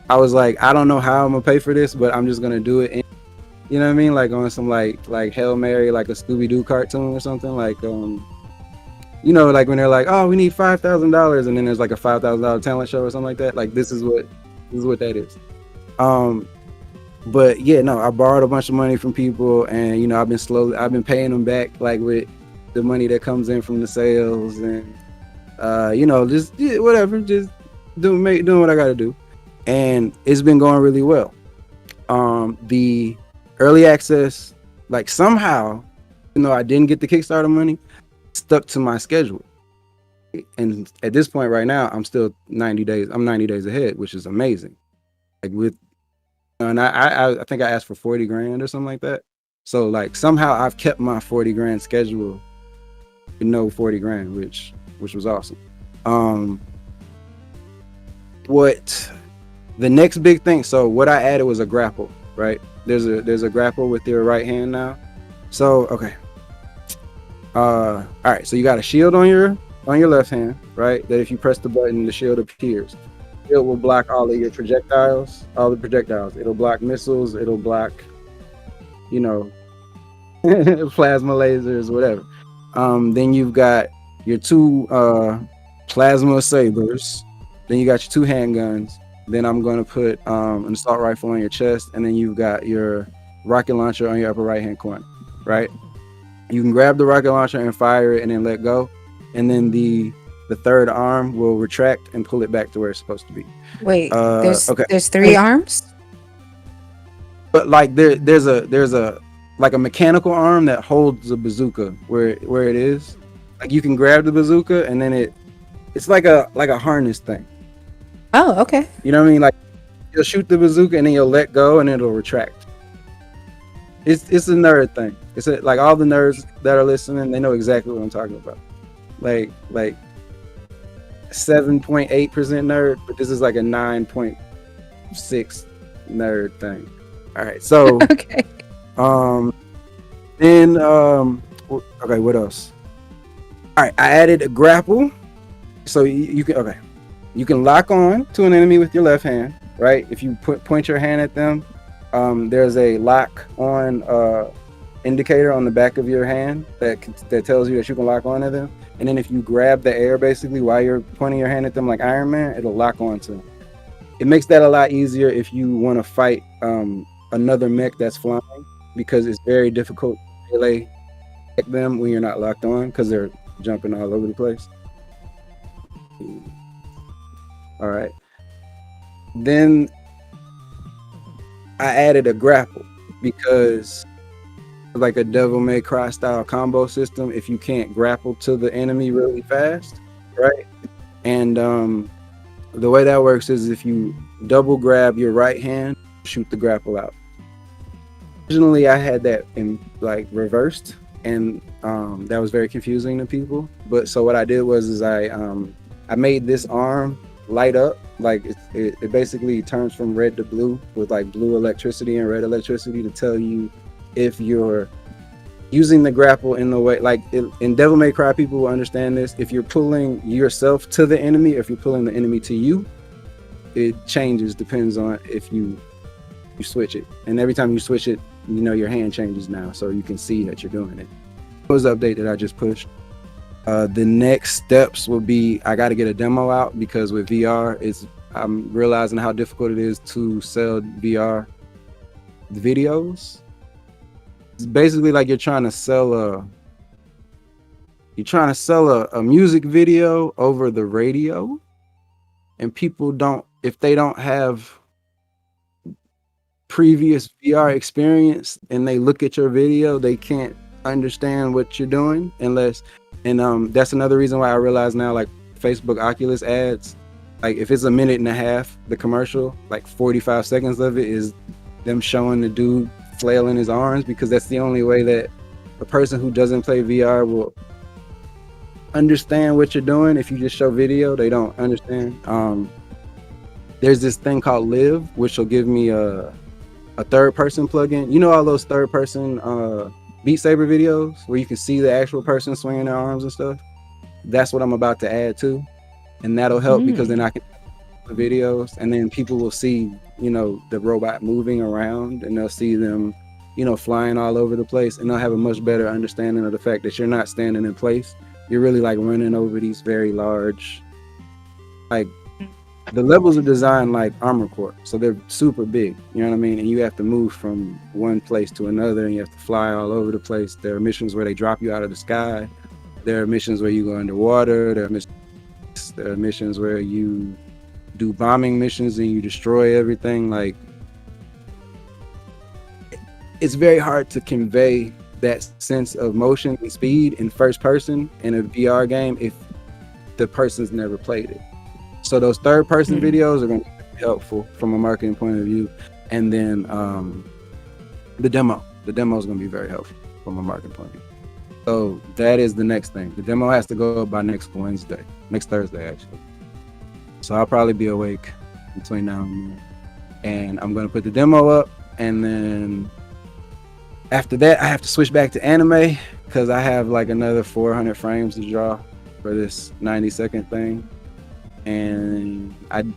I was like, I don't know how I'm gonna pay for this, but I'm just gonna do it. You know what I mean? Like on some like Hail Mary, like a Scooby-Doo cartoon or something. Like you know, like when they're like, oh, we need $5,000, and then there's like a $5,000 talent show or something like that. Like this is what that is. But yeah, no, I borrowed a bunch of money from people, and you know, I've been paying them back like with the money that comes in from the sales, and you know, just whatever, just doing what I gotta do, and it's been going really well. The early access, like somehow, you know, I didn't get the Kickstarter money, stuck to my schedule, and at this point right now, I'm still 90 days. I'm 90 days ahead, which is amazing. Like with and I think I asked for 40 grand or something like that. So like somehow I've kept my 40 grand schedule with no 40 grand, which was awesome. What the next big thing? So what I added was a grapple, right? There's a grapple with your right hand now. So okay. All right. So you got a shield on your left hand, right? That if you press the button, the shield appears. It will block all of your projectiles, all the projectiles. It'll block missiles. It'll block, you know, plasma lasers, whatever. Then you've got your two plasma sabers. Then you got your two handguns. Then I'm going to put an assault rifle on your chest. And then you've got your rocket launcher on your upper right-hand corner, right? You can grab the rocket launcher and fire it and then let go. And then the third arm will retract and pull it back to where it's supposed to be. Wait, there's 3 arms? But like there's a like a mechanical arm that holds the bazooka where it is. Like you can grab the bazooka and then it's like a harness thing. Oh, okay. You know what I mean? Like you'll shoot the bazooka and then you'll let go and it'll retract. It's a nerd thing. Like all the nerds that are listening, they know exactly what I'm talking about. Like 7.8% nerd, but this is like a 9.6 nerd thing. All right, so Okay. then okay, what else? All right, I added a grapple, so you can lock on to an enemy with your left hand, right? If you point your hand at them, there's a lock on indicator on the back of your hand that tells you that you can lock on to them. And then if you grab the air basically while you're pointing your hand at them like Iron Man, it'll lock onto them. It makes that a lot easier if you want to fight another mech that's flying, because it's very difficult to melee them when you're not locked on because they're jumping all over the place. All right. Then I added a grapple because like a Devil May Cry style combo system if you can't grapple to the enemy really fast, right? And the way that works is if you double grab your right hand, shoot the grapple out. Originally I had that in like reversed, and that was very confusing to people. But so what I did was I made this arm light up, like it basically turns from red to blue with like blue electricity and red electricity to tell you if you're using the grapple in the way, like in Devil May Cry, people will understand this. If you're pulling yourself to the enemy, or if you're pulling the enemy to you, it changes, depends on if you switch it. And every time you switch it, you know, your hand changes now, so you can see that you're doing it. It was the update that I just pushed. The next steps will be, I got to get a demo out, because with VR, I'm realizing how difficult it is to sell VR videos. It's basically like you're trying to sell a music video over the radio, and people don't, if they don't have previous VR experience and they look at your video, they can't understand what you're doing unless. And that's another reason why I realize now, like Facebook Oculus ads, like if it's a minute and a half, the commercial, like 45 seconds of it is them showing the dude flailing his arms, because that's the only way that a person who doesn't play VR will understand what you're doing. If you just show video, they don't understand. There's this thing called Live, which will give me a third person plugin. You know all those third person Beat Saber videos where you can see the actual person swinging their arms and stuff? That's what I'm about to add to, and that'll help because then I can the videos, and then people will see, you know, the robot moving around, and they'll see them, you know, flying all over the place, and they'll have a much better understanding of the fact that you're not standing in place. You're really like running over these very large, like the levels are designed like Armor Core, so they're super big, you know what I mean? And you have to move from one place to another, and you have to fly all over the place. There are missions where they drop you out of the sky. There are missions where you go underwater. There are missions where you do bombing missions and you destroy everything. Like, it's very hard to convey that sense of motion and speed in first person in a VR game if the person's never played it. So those third person videos are going to be helpful from a marketing point of view. And then the demo is going to be very helpful from a marketing point of view. So that is the next thing. The demo has to go up by next Thursday actually. So I'll probably be awake between now and then. And I'm going to put the demo up, and then after that I have to switch back to anime because I have like another 400 frames to draw for this 90-second thing. And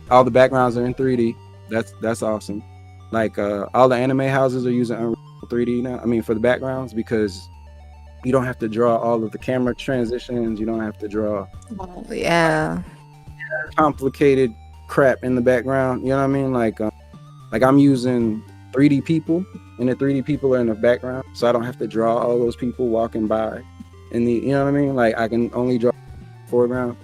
all the backgrounds are in 3D. That's awesome. Like all the anime houses are using Unreal 3D now. I mean, for the backgrounds, because you don't have to draw all of the camera transitions. You don't have to draw complicated crap in the background. You know what I mean? Like I'm using 3D people, and the 3D people are in the background, so I don't have to draw all those people walking by. And you know what I mean? Like I can only draw foreground.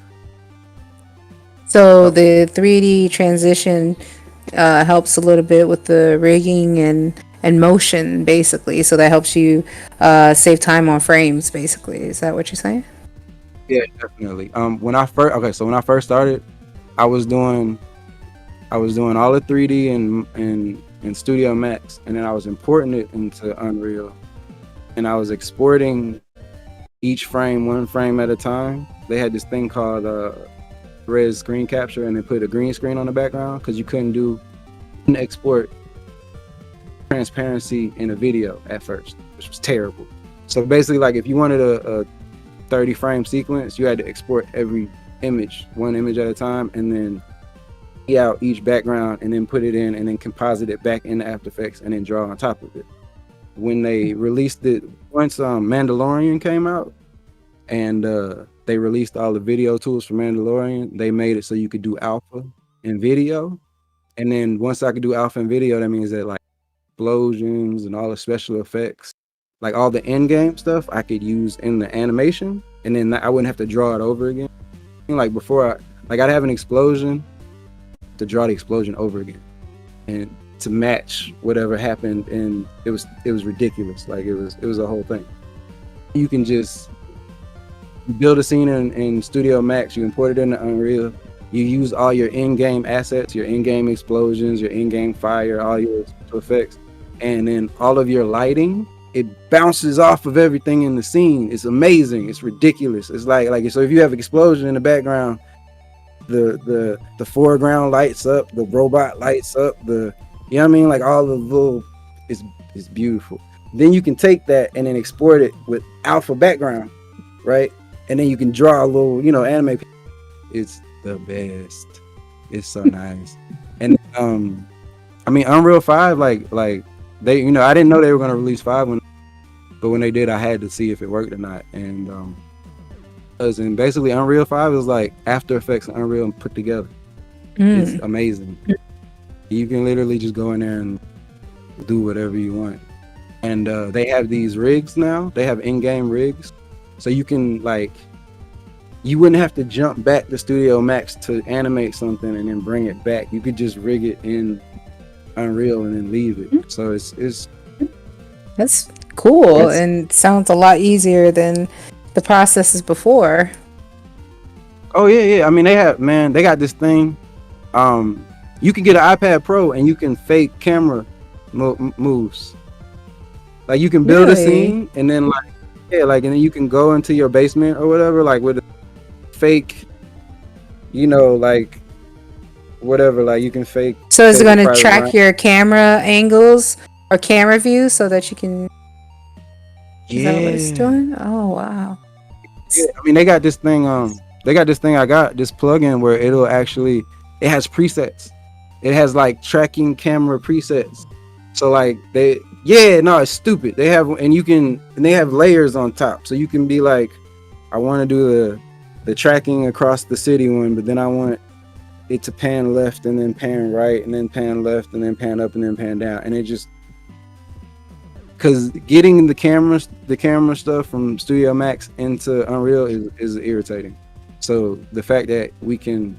So the 3D transition helps a little bit with the rigging and motion, basically. So that helps you save time on frames, basically. Is that what you're saying? Yeah, definitely. When I first started, I was doing all the 3D in Studio Max, and then I was importing it into Unreal, and I was exporting each frame one frame at a time. They had this thing called res screen capture, and they put a green screen on the background because you couldn't export transparency in a video at first, which was terrible. So basically, like if you wanted a 30 frame sequence, you had to export every image, one image at a time, and then out each background, and then put it in, and then composite it back into After Effects, and then draw on top of it. When they released it, once Mandalorian came out, and they released all the video tools for Mandalorian, they made it so you could do alpha and video. And then once I could do alpha and video, that means that like explosions and all the special effects, like all the in-game stuff, I could use in the animation, and then I wouldn't have to draw it over again. Like before, I'd have an explosion to draw the explosion over again, and to match whatever happened, and it was ridiculous. Like it was a whole thing. You can just build a scene in Studio Max, you import it into Unreal, you use all your in-game assets, your in-game explosions, your in-game fire, all your special effects, and then all of your lighting, it bounces off of everything in the scene. It's amazing. It's ridiculous. It's like so if you have an explosion in the background, the foreground lights up, the robot lights up, you know what I mean? Like all the little, it's beautiful. Then you can take that and then export it with alpha background, right? And then you can draw a little, anime. It's the best. It's so nice. And Unreal 5, like they, I didn't know they were gonna release 5 but when they did, I had to see if it worked or not. And basically Unreal 5 is like After Effects and Unreal put together. It's amazing. You can literally just go in there and do whatever you want. And they have these rigs now. They have in-game rigs. So you can you wouldn't have to jump back to Studio Max to animate something and then bring it back. You could just rig it in Unreal and then leave it. So it's That's cool, That's- and sounds a lot easier than the processes before. oh yeah. I mean they got this thing. You can get an iPad Pro and you can fake camera moves. Like you can build a Really? scene and then and then you can go into your basement or whatever, like with a fake, like whatever, like you can fake. So is it fake going to private track line. your camera angles or camera views so that you can? Is that what it's doing? Oh wow. Yeah, I mean they got this thing. I got this plugin where it has presets. It has like tracking camera presets. So like it's stupid. They have layers on top. So you can be like, I want to do the tracking across the city one, but then I want it to pan left and then pan right and then pan left and then pan up and then pan down. And it just, because getting the camera stuff from Studio Max into Unreal is irritating. So the fact that we can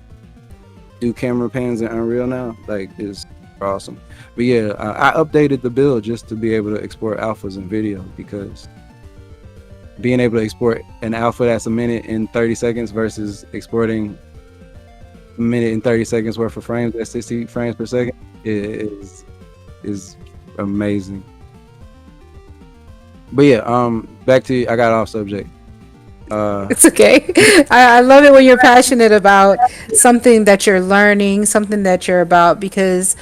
do camera pans in Unreal now, like, is awesome. But yeah, I updated the build just to be able to export alphas in video, because being able to export an alpha that's a minute and 30 seconds versus exporting a minute and 30 seconds worth of frames at 60 frames per second is amazing. But yeah, back to, I got off subject. It's okay. I love it when you're passionate about something that you're learning, something that you're about, because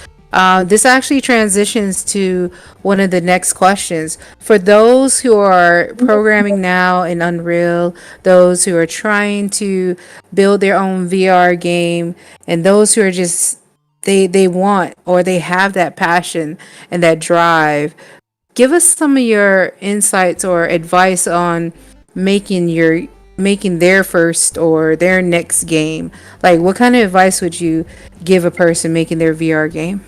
this actually transitions to one of the next questions. For those who are programming now in Unreal, those who are trying to build their own VR game, and those who are just, they want, or they have that passion and that drive, give us some of your insights or advice on making their first or their next game. Like, what kind of advice would you give a person making their VR game?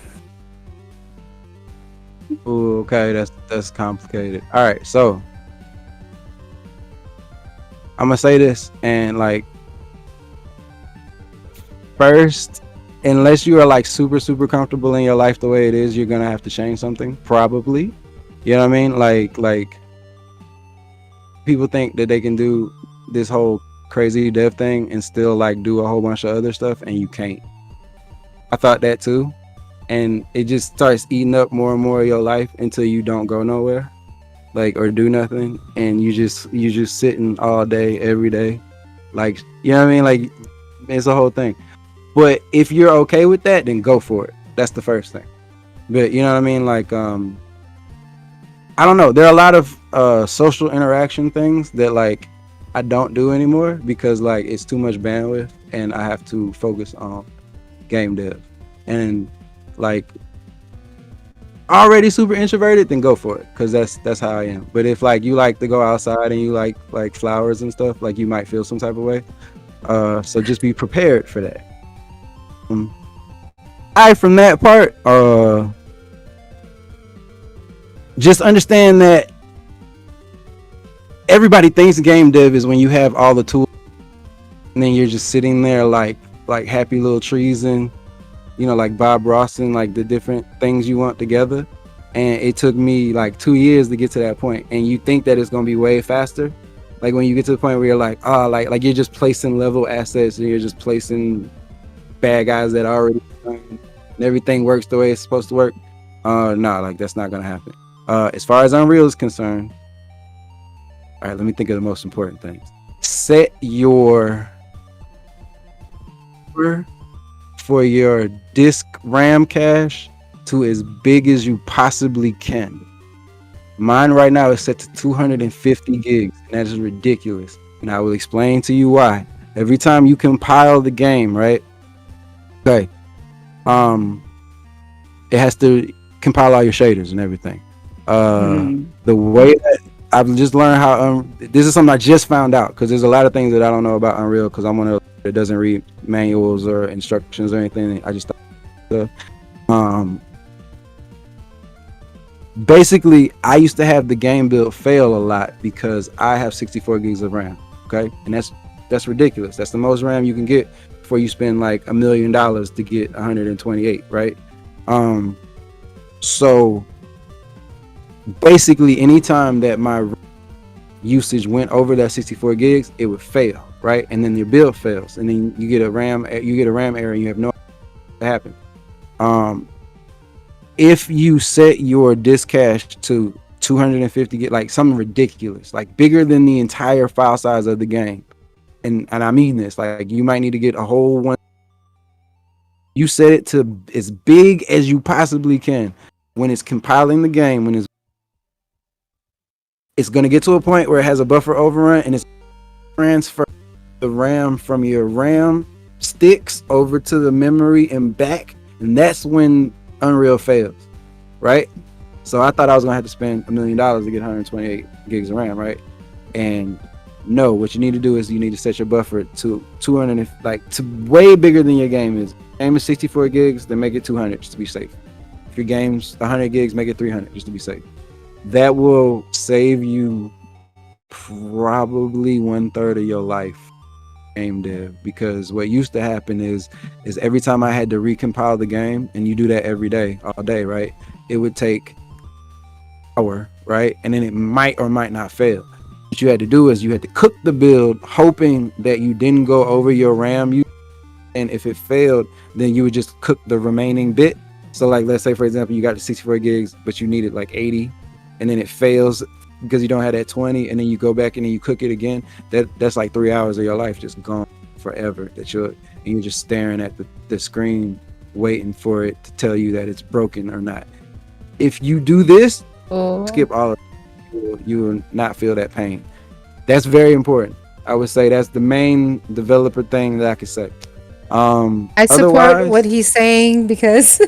Ooh, okay, that's complicated. All right, so I'm gonna say this, and like, first, unless you are like super comfortable in your life the way it is, you're gonna have to change something, probably. You know what I mean? Like people think that they can do this whole crazy dev thing and still like do a whole bunch of other stuff, and you can't. I thought that too, and it just starts eating up more and more of your life until you don't go nowhere, like, or do nothing, and you just sitting all day every day, like, you know what I mean? Like, it's a whole thing. But if you're okay with that, then go for it. That's the first thing. But you know what I mean? Like, I don't know. There are a lot of social interaction things that like I don't do anymore because like it's too much bandwidth and I have to focus on game dev. And like, already super introverted, then go for it, because that's how I am. But if like you like to go outside and you like flowers and stuff, like, you might feel some type of way. So just be prepared for that. From that part, just understand that everybody thinks game dev is when you have all the tools and then you're just sitting there like happy little trees, and like Bob Ross, and like the different things you want together. And it took me like 2 years to get to that point, and you think that it's gonna be way faster. Like when you get to the point where you're like, like you're just placing level assets and you're just placing bad guys that are already done, and everything works the way it's supposed to work. No, like, that's not gonna happen. As far as Unreal is concerned, all right, let me think of the most important things. Set your for your disk RAM cache to as big as you possibly can. Mine right now is set to 250 gigs, and that is ridiculous. And I will explain to you why. Every time you compile the game, right? Okay. It has to compile all your shaders and everything. The way that I've just learned how, this is something I just found out, because there's a lot of things that I don't know about Unreal, because I'm one of those that doesn't read manuals or instructions or anything. I just basically, I used to have the game build fail a lot because I have 64 gigs of RAM. Okay, and that's ridiculous. That's the most RAM you can get before you spend like $1 million to get 128, right? So basically, anytime that my usage went over that 64 gigs, it would fail, right? And then your build fails, and then you get a RAM error, and you have no idea what happened. If you set your disk cache to 250 gig, like something ridiculous, like bigger than the entire file size of the game, and I mean this, like you might need to get a whole one. You set it to as big as you possibly can. When it's compiling the game, when it's going to get to a point where it has a buffer overrun, and it's transfer the RAM from your RAM sticks over to the memory and back, and that's when Unreal fails, right? So I thought I was gonna have to spend $1 million to get 128 gigs of RAM, right? And no, what you need to do is you need to set your buffer to 200, like to way bigger than your game is. Game is 64 gigs, then make it 200 just to be safe. If your game's 100 gigs, make it 300 just to be safe. That will save you probably 1/3 of your life game dev, because what used to happen is every time I had to recompile the game, and you do that every day, all day, right? It would take an hour, right? And then it might or might not fail. What you had to do is you had to cook the build, hoping that you didn't go over your RAM. And if it failed, then you would just cook the remaining bit. So like, let's say for example, you got the 64 gigs, but you needed like 80, and then it fails because you don't have that 20, and then you go back and then you cook it again. That's like 3 hours of your life just gone forever. And you're just staring at the screen, waiting for it to tell you that it's broken or not. If you do this, skip all of it, you will not feel that pain. That's very important. I would say that's the main developer thing that I could say. I support what he's saying, because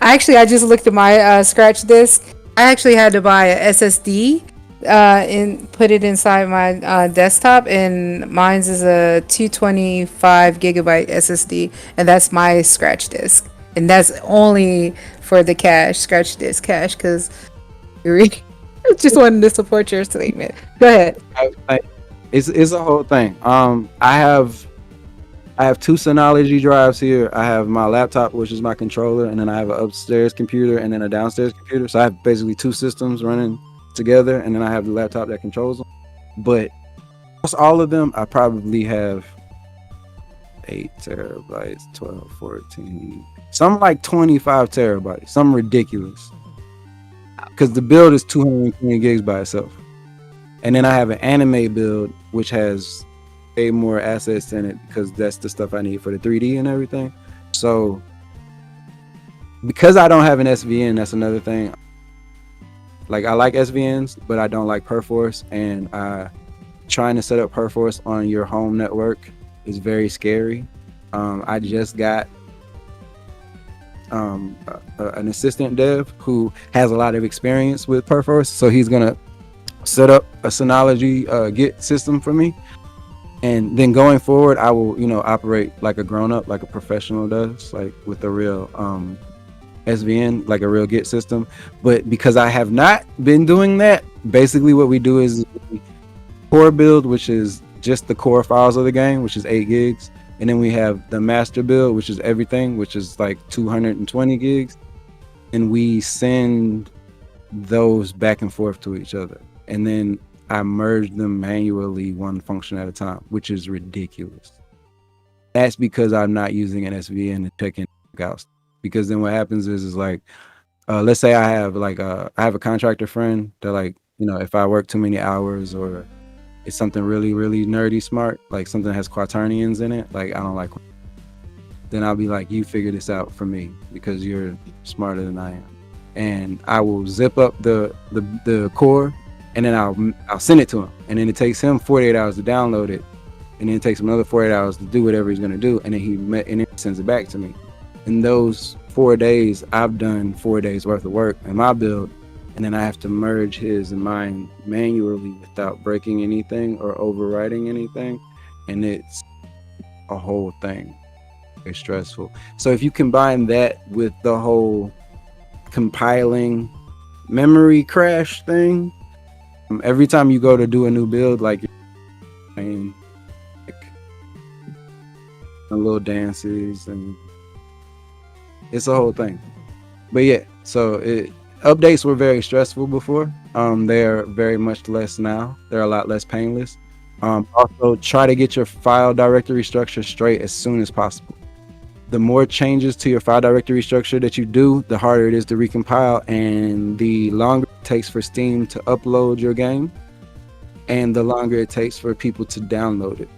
I just looked at my scratch disk. I actually had to buy a SSD and put it inside my desktop, and mine's is a 225 gigabyte SSD, and that's my scratch disk, and that's only for the scratch disk cache, because I just wanted to support your statement. Go ahead. It's a whole thing. I have two Synology drives here. I have my laptop, which is my controller, and then I have an upstairs computer and then a downstairs computer. So I have basically two systems running together, and then I have the laptop that controls them. But almost all of them, I probably have 8 terabytes, 12, 14, something like 25 terabytes, something ridiculous. Because the build is 220 gigs by itself. And then I have an anime build, which has way more assets in it, because that's the stuff I need for the 3D and everything. So because I don't have an SVN, that's another thing. Like, I like SVNs, but I don't like Perforce, and trying to set up Perforce on your home network is very scary. I just got an assistant dev who has a lot of experience with Perforce, so he's gonna set up a Synology Git system for me. And then going forward, I will, operate like a grown-up, like a professional does, like with a real SVN, like a real Git system. But because I have not been doing that, basically what we do is core build, which is just the core files of the game, which is 8 gigs. And then we have the master build, which is everything, which is like 220 gigs. And we send those back and forth to each other. And then I merge them manually, one function at a time, which is ridiculous. That's because I'm not using an SVN to check in out. Because then what happens is like, let's say I have a contractor friend that, like, if I work too many hours, or it's something really, really nerdy smart, like something that has quaternions in it, like I don't like, then I'll be like, you figure this out for me because you're smarter than I am. And I will zip up the core, and then I'll send it to him, and then it takes him 48 hours to download it, and then it takes him another 48 hours to do whatever he's gonna do, and then he sends it back to me. In those 4 days, I've done 4 days worth of work in my build, and then I have to merge his and mine manually without breaking anything or overwriting anything, and it's a whole thing. It's stressful. So if you combine that with the whole compiling memory crash thing, every time you go to do a new build, like little dances, and it's a whole thing. But yeah, So updates were very stressful before. They're very much less now. They're a lot less painless. Also, try to get your file directory structure straight as soon as possible. The more changes to your file directory structure that you do, the harder it is to recompile, and the longer it takes for Steam to upload your game, and the longer it takes for people to download it.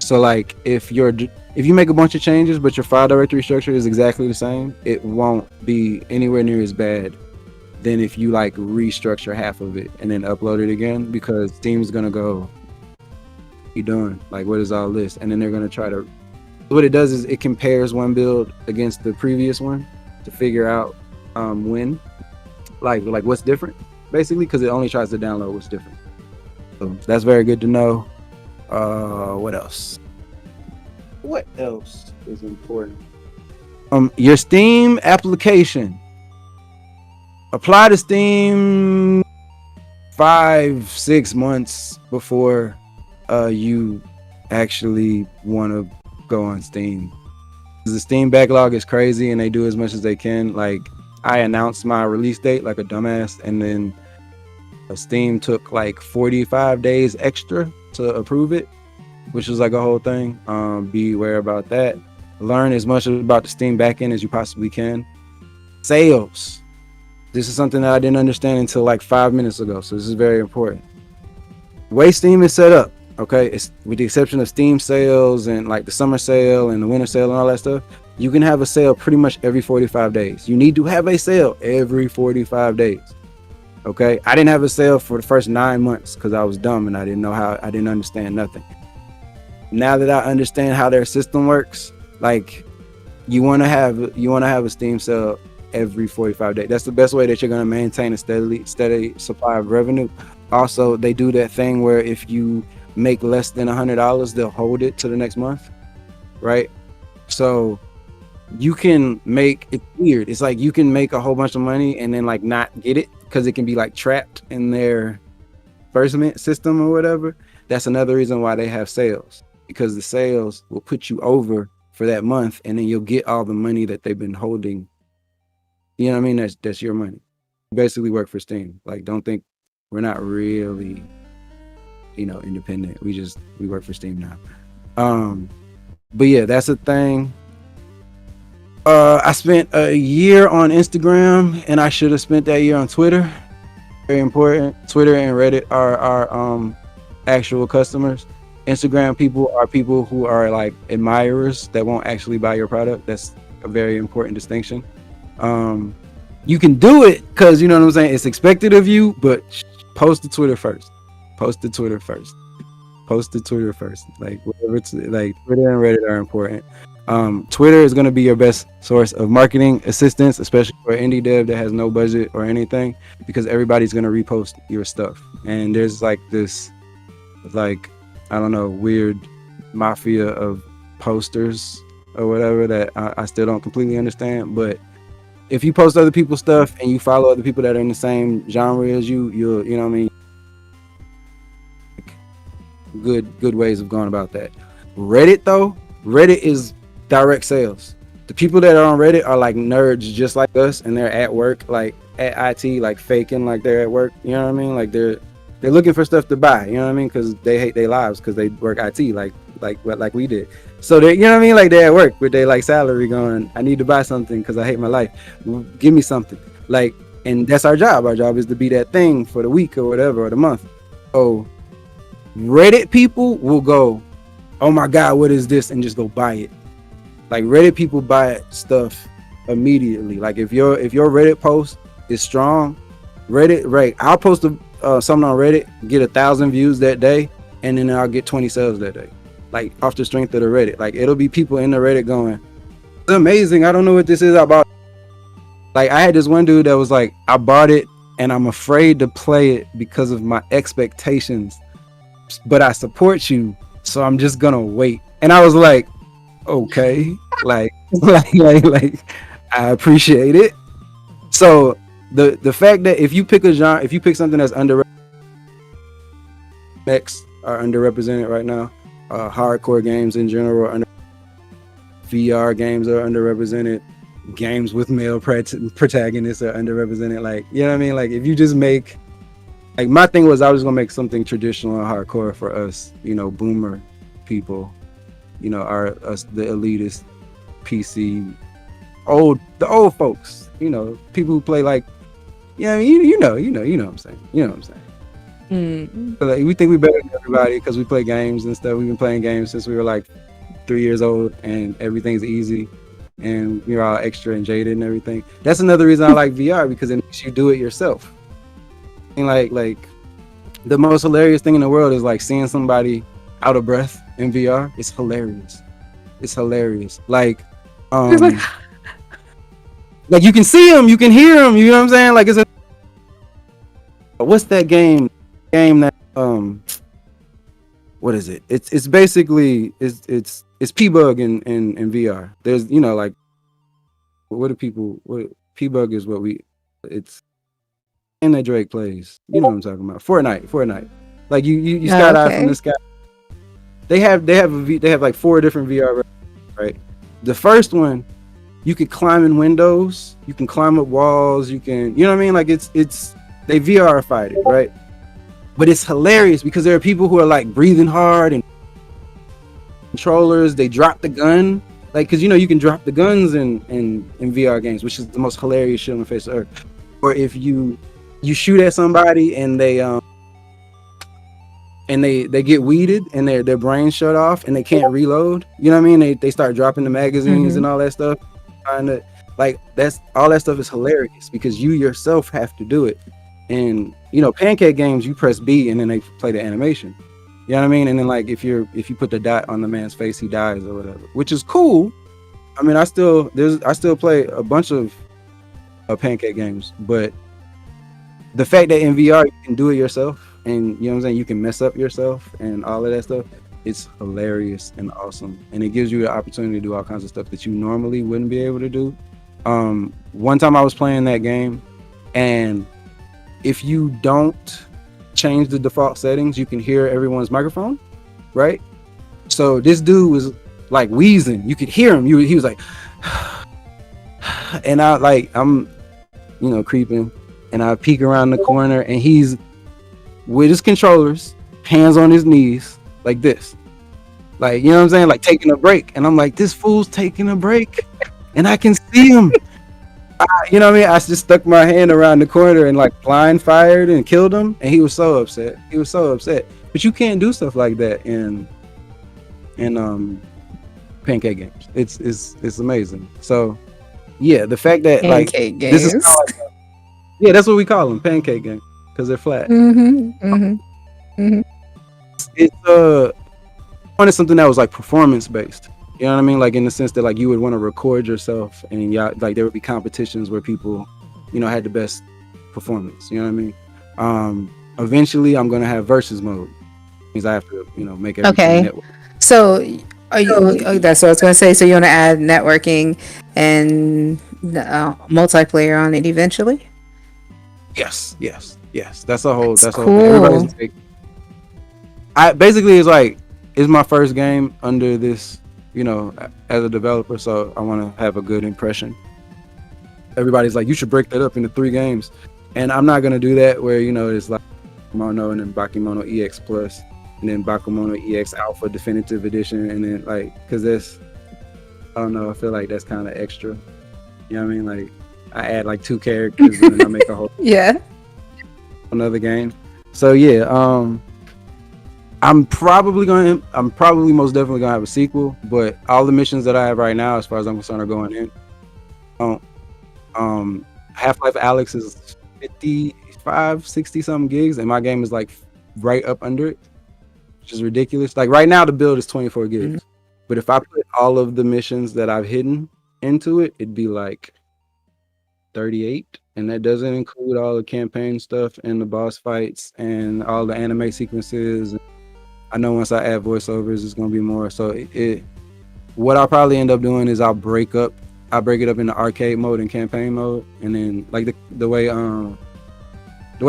So like if you make a bunch of changes but your file directory structure is exactly the same, it won't be anywhere near as bad than if you like restructure half of it and then upload it again, because Steam's gonna go, "What you doing? Like, what is all this?" And then they're gonna try to. What it does is it compares one build against the previous one to figure out when, like what's different, basically, because it only tries to download what's different. So that's very good to know. What else? What else is important? Your Steam application. Apply to Steam 5-6 months before you actually want to go on Steam. The Steam backlog is crazy and they do as much as they can. Like, I announced my release date like a dumbass, and then Steam took like 45 days extra to approve it, which was like a whole thing. Be aware about that. Learn as much about the Steam backend as you possibly can. Sales. This is something that I didn't understand until like 5 minutes ago, so this is very important. The way Steam is set up, okay, it's with the exception of Steam sales and like the summer sale and the winter sale and all that stuff, you can have a sale pretty much every 45 days. You need to have a sale every 45 days. Okay, I didn't have a sale for the first 9 months because I was dumb and I didn't understand nothing. Now that I understand how their system works, like you want to have a Steam sale every 45 days. That's the best way that you're going to maintain a steady supply of revenue. Also, they do that thing where if you make less than $100, they'll hold it to the next month, right? So you can make it weird. It's like you can make a whole bunch of money and then like not get it because it can be like trapped in their disbursement system or whatever. That's another reason why they have sales, because the sales will put you over for that month and then you'll get all the money that they've been holding. You know what I mean? That's your money. You basically work for Steam. Like, don't think we're not really, independent. We work for Steam now. But yeah, that's a thing. I spent a year on Instagram and I should have spent that year on Twitter. Very important. Twitter and Reddit are our actual customers. Instagram people are people who are like admirers that won't actually buy your product. That's a very important distinction. You can do it because, you know what I'm saying, it's expected of you, but post to Twitter first. Like, whatever it's like, Twitter and Reddit are important. Twitter is going to be your best source of marketing assistance, especially for indie dev that has no budget or anything, because everybody's going to repost your stuff. And there's like this, like, I don't know, weird mafia of posters or whatever that I still don't completely understand. But if you post other people's stuff and you follow other people that are in the same genre as you'll, you know what I mean? Good ways of going about that. Reddit is direct sales. The people that are on Reddit are like nerds just like us, and they're at work, like at IT, like faking like they're at work. You know what I mean? Like they're looking for stuff to buy. You know what I mean? Because they hate their lives because they work IT like we did. So they, you know what I mean? Like they're at work with their like salary going, I need to buy something because I hate my life. Give me something. Like, and that's our job. Our job is to be that thing for the week or whatever, or the month. So Reddit people will go, oh my God, what is this? And just go buy it. Like Reddit people buy stuff immediately. Like if your Reddit post is strong, Reddit, right? I'll post something on Reddit, get 1,000 views that day, and then I'll get 20 sales that day. Like off the strength of the Reddit. Like it'll be people in the Reddit going, it's amazing. I don't know what this is. I bought. Like I had this one dude that was like, I bought it and I'm afraid to play it because of my expectations, but I support you, so I'm just gonna wait. And I was like, okay, like I appreciate it. So the fact that if you pick a genre, if you pick something that's underrated, mechs are underrepresented right now. Hardcore games in general are VR games are underrepresented. games with male protagonists are underrepresented. Like, you know what I mean? Like, if you just make, like, my thing was I was gonna make something traditional and hardcore for us, you know, boomer people, you know, us the elitist PC the old folks, you know, people who play like, yeah, you know what I'm saying. You know what I'm saying. So, like, we think we better than everybody because we play games and stuff. We've been playing games since we were like 3 years old, and everything's easy, and we're all extra and jaded and everything. That's another reason I like VR, because it makes you do it yourself. And like the most hilarious thing in the world is like seeing somebody out of breath in VR. It's hilarious. It's hilarious. Like like you can see them, you can hear them. You know what I'm saying? Like, what's that game that what is it? It's basically it's P-Bug in VR. There's, you know, like, what P-Bug is it's and that Drake plays. You know what I'm talking about? Fortnite. Like you skydive from the sky. They have like 4 different VR versions, right? The first one, you can climb in windows, you can climb up walls, you know what I mean? Like, they VR-ified it, right? But it's hilarious because there are people who are like breathing hard, and controllers, they drop the gun. Like, cause you know, you can drop the guns in VR games, which is the most hilarious shit on the face of earth. Or if you shoot at somebody and they get weeded and their brains shut off and they can't reload. You know what I mean? They start dropping the magazines and all that stuff. Like, all that stuff is hilarious because you yourself have to do it. And, you know, pancake games, you press B and then they play the animation. You know what I mean? And then, like, if you put the dot on the man's face, he dies or whatever, which is cool. I mean, I still play a bunch of pancake games, but the fact that in VR you can do it yourself, and you know what I'm saying, you can mess up yourself and all of that stuff, it's hilarious and awesome. And it gives you the opportunity to do all kinds of stuff that you normally wouldn't be able to do. One time I was playing that game, and if you don't change the default settings, you can hear everyone's microphone, right? So this dude was like wheezing. You could hear him. He was like, and I'm, you know, creeping, and I peek around the corner, and he's with his controllers, hands on his knees, like this. Like, you know what I'm saying? Like, taking a break. And I'm like, this fool's taking a break, and I can see him. You know what I mean? I just stuck my hand around the corner and like blind fired and killed him, and he was so upset. But you can't do stuff like that in pancake games. It's amazing. So yeah, the fact that Pancake like games. this is yeah, that's what we call them, pancake games, because they're flat. It's wanted something that was like performance based. You know what I mean? Like, in the sense that like you would want to record yourself, and like there would be competitions where people, you know, had the best performance. You know what I mean? Eventually I'm gonna have versus mode. Means I have to, you know, make everything network. So are you? That's what I was gonna say. So you want to add networking and multiplayer on it eventually? Yes. That's a whole. That's cool. Whole thing. Everybody's like, basically, it's my first game under this, you know, as a developer, so I want to have a good impression. Everybody's like, you should break that up into 3 games, and I'm not gonna do that. Where, you know, it's like Mono and then Bakemono EX Plus, and then Bakemono EX Alpha Definitive Edition, and then like, because that's, I don't know, I feel like that's kind of extra. You know what I mean? Like, I add like 2 characters and then I make a whole another game. So yeah, I'm probably most definitely gonna have a sequel, but all the missions that I have right now, as far as I'm concerned, are going in. Half-Life Alyx is 55, 60 something gigs, and my game is like right up under it, which is ridiculous. Like, right now the build is 24 gigs, but if I put all of the missions that I've hidden into it, it'd be like 38, and that doesn't include all the campaign stuff and the boss fights and all the anime sequences. I know once I add voiceovers, it's gonna be more. So what I'll probably end up doing is I'll break it up into arcade mode and campaign mode, and then like the way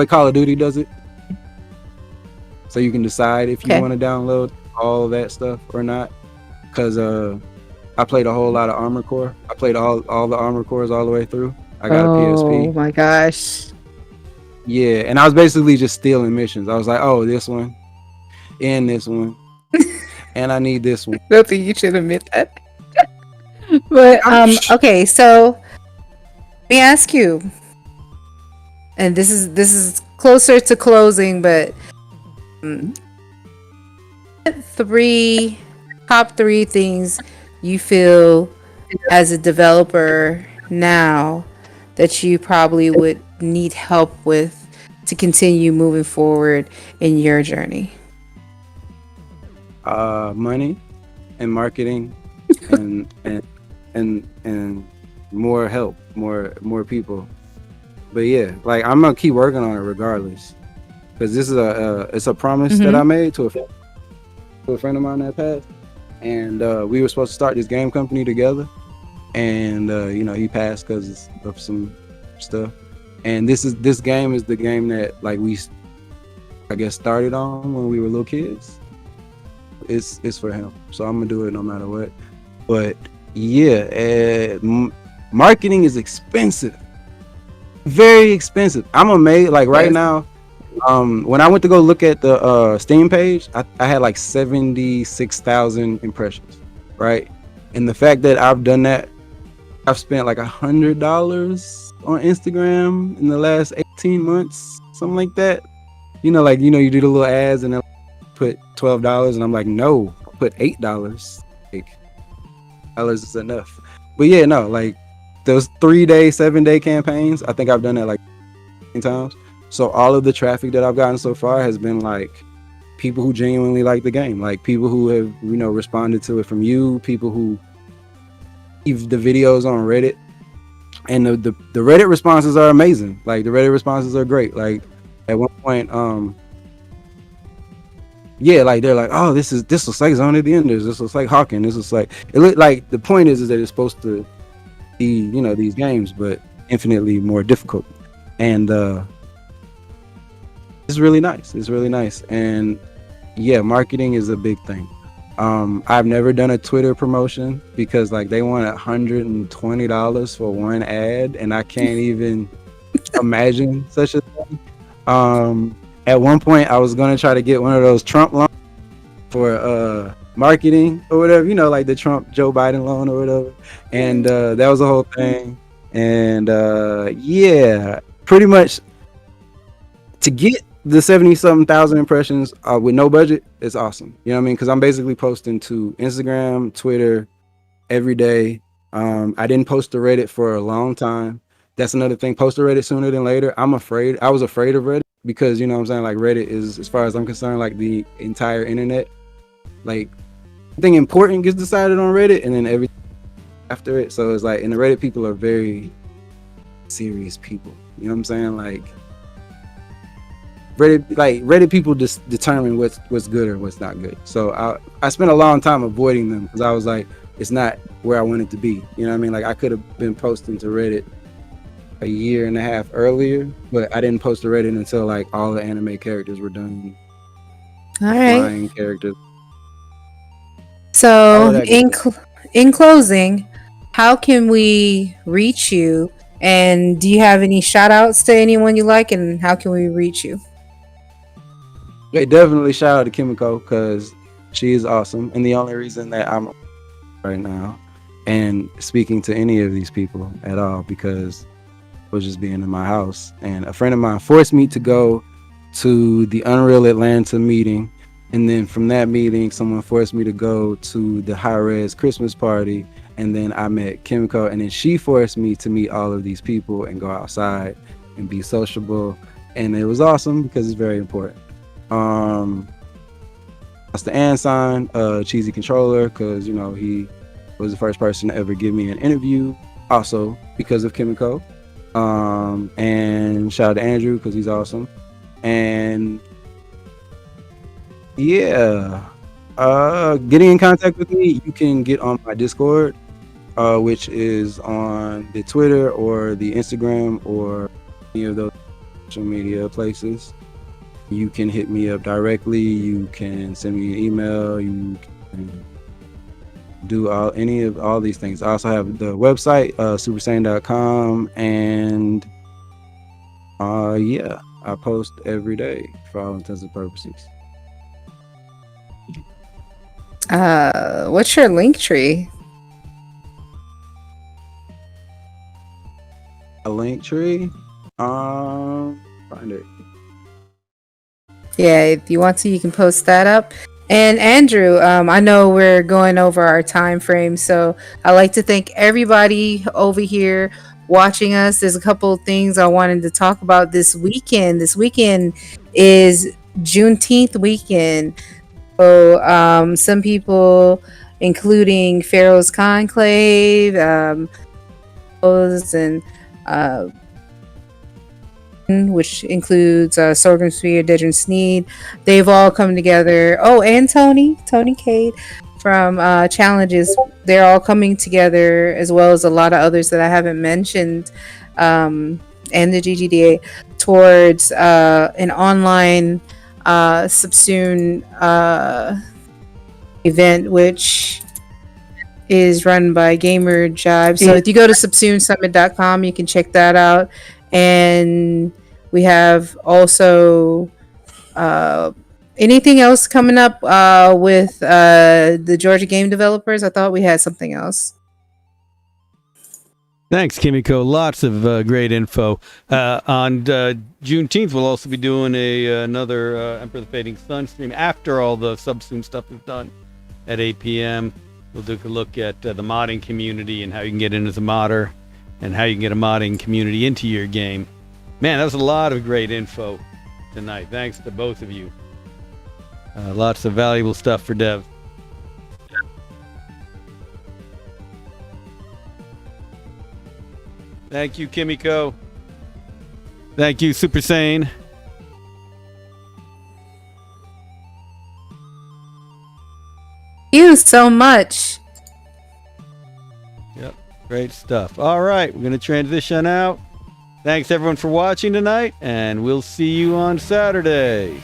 Call of Duty does it. So you can decide if you want to download all that stuff or not, because I played a whole lot of Armored Core. I played all the Armored Cores all the way through. I got a Oh PSP. my gosh. Yeah, and I was basically just stealing missions. I was like, oh, this one, and this one, and I need this one. I don't think you should admit that. But okay, so let me ask you, and this is closer to closing, but top three things you feel as a developer now that you probably would need help with to continue moving forward in your journey. Money and marketing and more help, more people. But yeah, like I'm gonna keep working on it regardless, because this is it's a promise that I made to a friend of mine that passed, and we were supposed to start this game company together, and you know, he passed because of some stuff, and this game is the game that like we, I guess, started on when we were little kids. It's for him, so I'm gonna do it no matter what. But yeah, marketing is expensive, very expensive. I'm amazed. Like right now, when I went to go look at the Steam page, I had like 76,000 impressions, right? And the fact that I've done that, I've spent like $100 on Instagram in the last 18 months, something like that. You know, like, you know, you do the little ads and then put $12, and I'm like, no, put $8. Like, dollars is enough. But yeah, no, like those 3-day, 7-day campaigns, I think I've done that like 10 times. So all of the traffic that I've gotten so far has been like people who genuinely like the game, like people who have, you know, responded to it from you, people who leave the videos on Reddit, and the Reddit responses are amazing. Like the Reddit responses are great. Like at one point, yeah, like they're like, oh, this looks like Zone of the Enders, this looks like Hawking, this looks like, it looked like, the point is that it's supposed to be, you know, these games, but infinitely more difficult. And it's really nice. And yeah, marketing is a big thing. I've never done a Twitter promotion because like they want $120 for one ad, and I can't even imagine such a thing. At one point I was gonna try to get one of those Trump loans for marketing or whatever, you know, like the Trump Joe Biden loan or whatever, and that was the whole thing. And yeah, pretty much to get the 70-something thousand impressions with no budget is awesome. You know what I mean? Because I'm basically posting to Instagram, Twitter every day. I didn't post to Reddit for a long time. That's another thing. Post to Reddit sooner than later. I was afraid of Reddit because, you know what I'm saying, like Reddit is, as far as I'm concerned, like the entire internet. Like, something important gets decided on Reddit and then everything after it. So it's like, and the Reddit people are very serious people. You know what I'm saying? Like Reddit people just determine what's good or what's not good. So I spent a long time avoiding them because I was like, it's not where I wanted to be. You know what I mean? Like I could have been posting to Reddit a year and a half earlier, but I didn't post to Reddit until like all the anime characters were done. All right. Flying characters. So in closing, how can we reach you? And do you have any shout outs to anyone you like, and how can we reach you? Yeah, definitely shout out to Kimmiko because she is awesome, and the only reason that I'm right now and speaking to any of these people at all because I was just being in my house, and a friend of mine forced me to go to the Unreal Atlanta meeting, and then from that meeting someone forced me to go to the High Res Christmas party, and then I met Kimmiko, and then she forced me to meet all of these people and go outside and be sociable, and it was awesome because it's very important. That's the and sign, Cheesy Controller, because you know he was the first person to ever give me an interview, also because of Kimmiko. And shout out to Andrew because he's awesome. And yeah, getting in contact with me, you can get on my Discord, which is on the Twitter or the Instagram or any of those social media places. You can hit me up directly. You can send me an email. You can do all these things. I also have the website, supersane.com, and yeah, I post every day for all intents and purposes. What's your link tree? A link tree, find it. Yeah, if you want to, you can post that up. And Andrew, I know we're going over our time frame, so I'd like to thank everybody over here watching us. There's a couple of things I wanted to talk about this weekend. This weekend is Juneteenth weekend. So some people, including Pharaoh's Conclave, and which includes Sorghum Spear, Dedrin Sneed. They've all come together. Oh, and Tony Cade from Challenges. They're all coming together, as well as a lot of others that I haven't mentioned, and the GGDA, towards an online Subsune event, which is run by Gamer Jive. So if you go to subsunesummit.com, you can check that out. And we have also anything else coming up with the Georgia game developers? I thought we had something else. Thanks, Kimmiko. Lots of great info. On Juneteenth, we'll also be doing another Emperor of the Fading Sun stream after all the Subsume stuff is done at 8 p.m. We'll take a look at the modding community and how you can get in as a modder and how you can get a modding community into your game. Man, that was a lot of great info tonight. Thanks to both of you. Lots of valuable stuff for dev. Thank you, Kimmiko. Thank you, Supersane. Thank you so much. Yep, great stuff. All right, we're going to transition out. Thanks, everyone, for watching tonight, and we'll see you on Saturday.